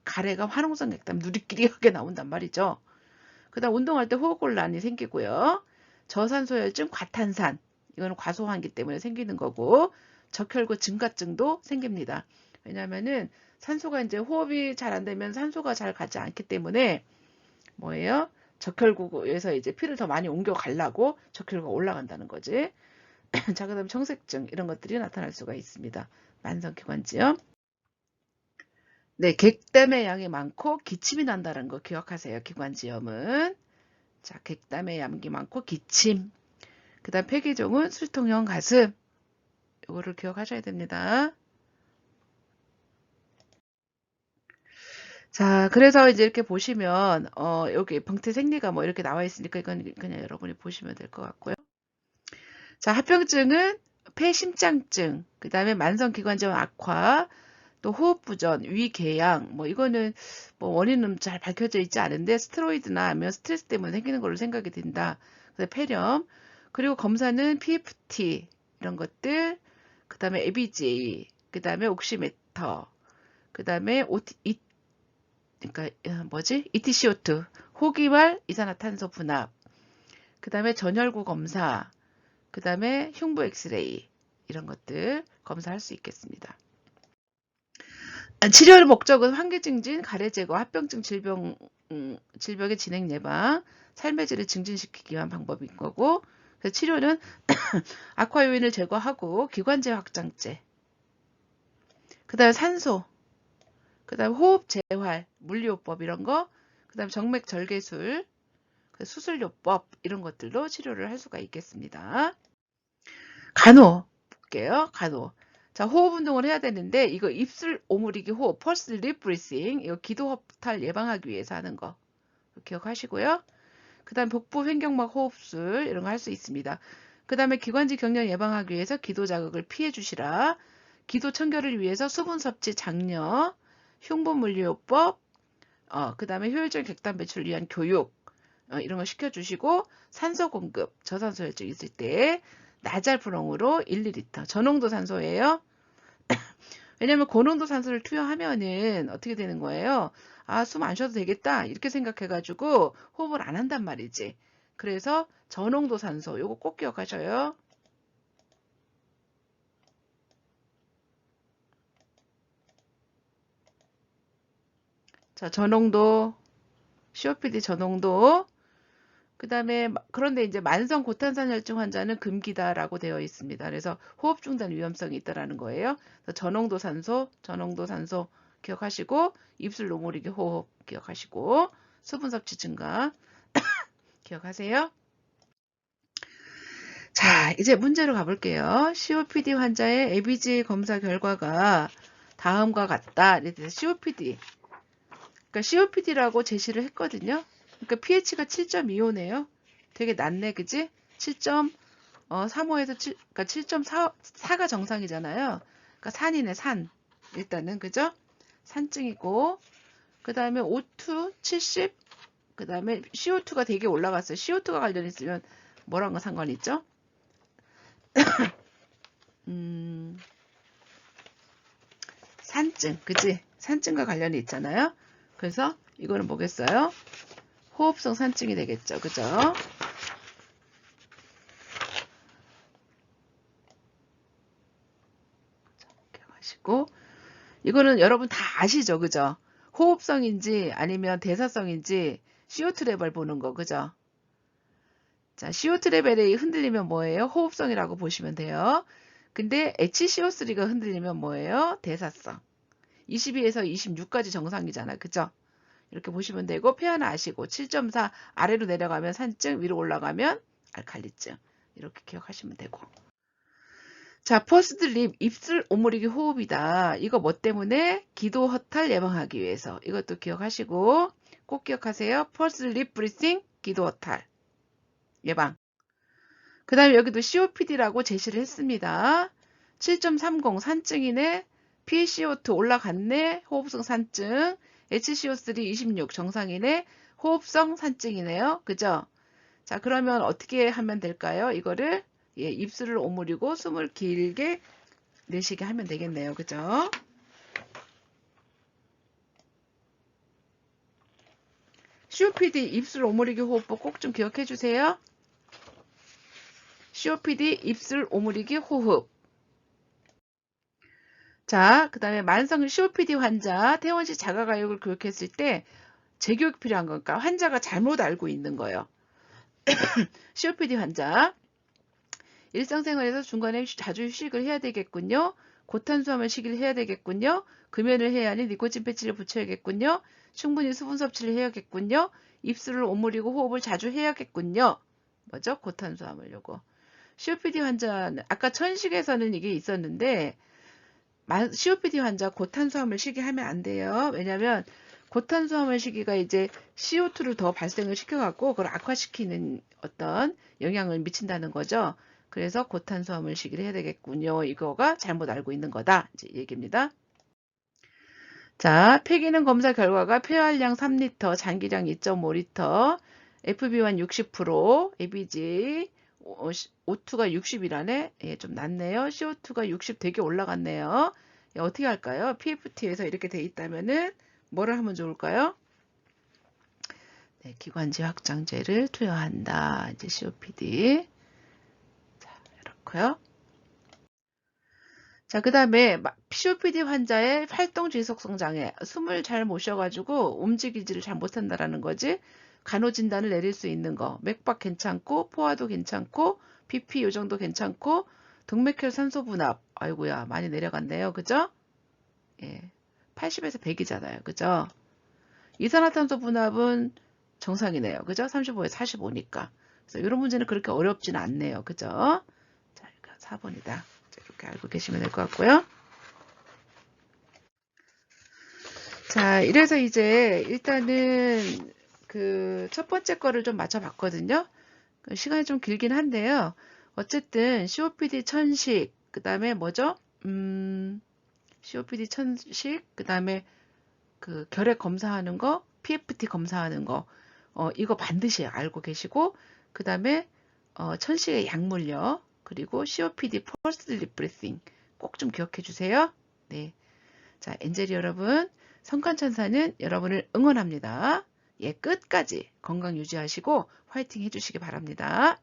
가래가 화농성 객담 누리끼리하게 나온단 말이죠. 그 다음 운동할 때 호흡곤란이 생기고요. 저산소혈증, 과탄산. 이거는 과소환기 때문에 생기는 거고 적혈구 증가증도 생깁니다. 왜냐하면은 산소가 이제 호흡이 잘 안 되면 산소가 잘 가지 않기 때문에 뭐예요? 적혈구에서 이제 피를 더 많이 옮겨 가려고 적혈구가 올라간다는 거지. 자, 그다음 청색증 이런 것들이 나타날 수가 있습니다. 만성기관지염. 네, 객담의 양이 많고 기침이 난다는 거 기억하세요. 기관지염은. 자, 객담의 양이 많고 기침. 그 다음 폐기종은 술통형 가슴. 이거를 기억하셔야 됩니다. 자, 그래서 이제 이렇게 보시면 여기 병태 생리가 뭐 이렇게 나와 있으니까 이건 그냥 여러분이 보시면 될 것 같고요. 자, 합병증은 폐심장증, 그 다음에 만성기관지염 악화, 또 호흡부전, 위궤양, 뭐 이거는 뭐 원인은 잘 밝혀져 있지 않은데 스테로이드나 아니면 스트레스 때문에 생기는 걸로 생각이 된다. 그래서 폐렴, 그리고 검사는 PFT 이런 것들, 그 다음에 ABJ, 그 다음에 옥시메터, 그 다음에 그러니까 뭐지? ETCO2, 호기말 이산화탄소 분압, 그 다음에 전혈구 검사, 그 다음에 흉부 엑스레이 이런 것들 검사할 수 있겠습니다. 치료의 목적은 환기 증진, 가래 제거, 합병증 질병의 진행 예방, 삶의 질을 증진시키기 위한 방법인 거고, 그래서 치료는 악화 요인을 제거하고 기관지 확장제, 그 다음에 산소, 그 다음에 호흡 재활, 물리요법 이런 거, 그 다음에 정맥 절개술, 수술요법 이런 것들로 치료를 할 수가 있겠습니다. 간호 볼게요. 간호. 자, 호흡 운동을 해야 되는데 이거 입술 오므리기 호흡, 펄스 립 브리싱, 이거 기도 허탈 예방하기 위해서 하는 거 기억하시고요. 그 다음 복부 횡격막 호흡술 이런 거 할 수 있습니다. 그 다음에 기관지 경련 예방하기 위해서 기도 자극을 피해 주시라. 기도 청결을 위해서 수분 섭취 장려, 흉부 물리요법, 그 다음에 효율적인 객단 배출을 위한 교육 이런 거 시켜주시고 산소 공급, 저산소 혈증 있을 때 나잘부렁으로 1~2리터 저농도 산소예요. 왜냐면 고농도 산소를 투여하면은 어떻게 되는 거예요? 아, 숨 안 쉬어도 되겠다 이렇게 생각해가지고 호흡을 안 한단 말이지. 그래서 저농도 산소 요거 꼭 기억하셔요. 자, 저농도 COPD 저농도 그 다음에 그런데 이제 만성 고탄산혈증 환자는 금기다라고 되어 있습니다. 그래서 호흡 중단 위험성이 있다라는 거예요. 그래서 저농도 산소 기억하시고 입술 노모르기 호흡 기억하시고 수분 섭취 증가 기억하세요. 자, 이제 문제로 가볼게요. COPD 환자의 ABG 검사 결과가 다음과 같다. COPD. 그러니까 COPD라고 제시를 했거든요. 그러니까 pH가 7.25네요. 되게 낮네, 그지? 7.35에서 그러니까 7.4가 정상이잖아요. 그러니까 산이네, 산. 일단은, 그죠? 산증이고, 그 다음에 O2 70, 그 다음에 CO2가 되게 올라갔어요. CO2가 관련있으면 뭐랑 상관이 있죠? 산증, 그지? 산증과 관련이 있잖아요. 그래서 이거는 뭐겠어요? 호흡성 산증이 되겠죠. 그죠? 하시고 이거는 여러분 다 아시죠? 그죠? 호흡성인지 아니면 대사성인지 CO2 레벨 보는 거. 그죠? 자, CO2 레벨이 흔들리면 뭐예요? 호흡성이라고 보시면 돼요. 근데 HCO3가 흔들리면 뭐예요? 대사성. 22에서 26까지 정상이잖아. 그죠? 이렇게 보시면 되고 폐하나 아시고 7.4 아래로 내려가면 산증, 위로 올라가면 알칼리증. 이렇게 기억하시면 되고. 자, 퍼스트 립, 입술 오므리기 호흡이다. 이거 뭐 때문에? 기도 허탈 예방하기 위해서. 이것도 기억하시고 꼭 기억하세요. 퍼스트 립 브리싱, 기도 허탈 예방. 그 다음에 여기도 COPD라고 제시를 했습니다. 7.30 산증이네. PCO2 올라갔네. 호흡성 산증. HCO3 26 정상이네. 호흡성 산증이네요. 그죠? 자, 그러면 어떻게 하면 될까요? 이거를 입술을 오므리고 숨을 길게 내쉬게 하면 되겠네요. 그죠? COPD 입술 오므리기 호흡법 꼭 좀 기억해 주세요. COPD 입술 오므리기 호흡. 자, 그 다음에 만성 COPD 환자 퇴원시 자가가육을 교육했을 때 재교육 필요한 거니까 환자가 잘못 알고 있는 거예요. COPD 환자 일상생활에서 중간에 자주 휴식을 해야 되겠군요. 고탄수화물 식이를 해야 되겠군요. 금연을 해야 하니 니코틴 패치를 붙여야겠군요. 충분히 수분 섭취를 해야겠군요. 입술을 오므리고 호흡을 자주 해야겠군요. 뭐죠? 고탄수화물 요거. COPD 환자는 아까 천식에서는 이게 있었는데 COPD 환자 고탄수화물 식이하면 안 돼요. 왜냐면 고탄수화물 시기가 이제 CO2를 더 발생을 시켜갖고 그걸 악화시키는 어떤 영향을 미친다는 거죠. 그래서 고탄수화물 시기를 해야 되겠군요. 이거가 잘못 알고 있는 거다. 이제 얘기입니다. 자, 폐기능 검사 결과가 폐활량 3리터, 잔기량 2.5리터, FB1 60%, ABG, O2가 60이라네. 예, 좀 낮네요. CO2가 60 되게 올라갔네요. 예, 어떻게 할까요? PFT에서 이렇게 돼 있다면은 뭐를 하면 좋을까요? 네, 기관지 확장제를 투여한다. 이제 COPD. 자, 이렇고요. 자, 그 다음에 COPD 환자의 활동 지속성 장애, 숨을 잘 못 쉬어가지고 움직이지를 잘 못한다라는 거지. 간호 진단을 내릴 수 있는 거, 맥박 괜찮고, 포화도 괜찮고, BP 요 정도 괜찮고, 동맥혈 산소 분압, 아이고야 많이 내려갔네요, 그죠? 예, 80에서 100이잖아요, 그죠? 이산화탄소 분압은 정상이네요, 그죠? 35에서 45니까. 그래서 이런 문제는 그렇게 어렵지는 않네요, 그죠? 자, 이거 4번이다. 이렇게 알고 계시면 될 것 같고요. 자, 이래서 이제 일단은 그 첫 번째 거를 좀 맞춰봤거든요. 시간이 좀 길긴 한데요. 어쨌든 COPD 천식, 그 다음에 뭐죠? COPD 천식, 그 다음에 그 결핵 검사하는 거, PFT 검사하는 거, 이거 반드시 알고 계시고, 그 다음에 천식의 약물요, 그리고 COPD 펄스 리프레싱 꼭 좀 기억해 주세요. 네. 자, 엔젤이 여러분, 성칸천사는 여러분을 응원합니다. 예, 끝까지 건강 유지하시고 화이팅 해주시기 바랍니다.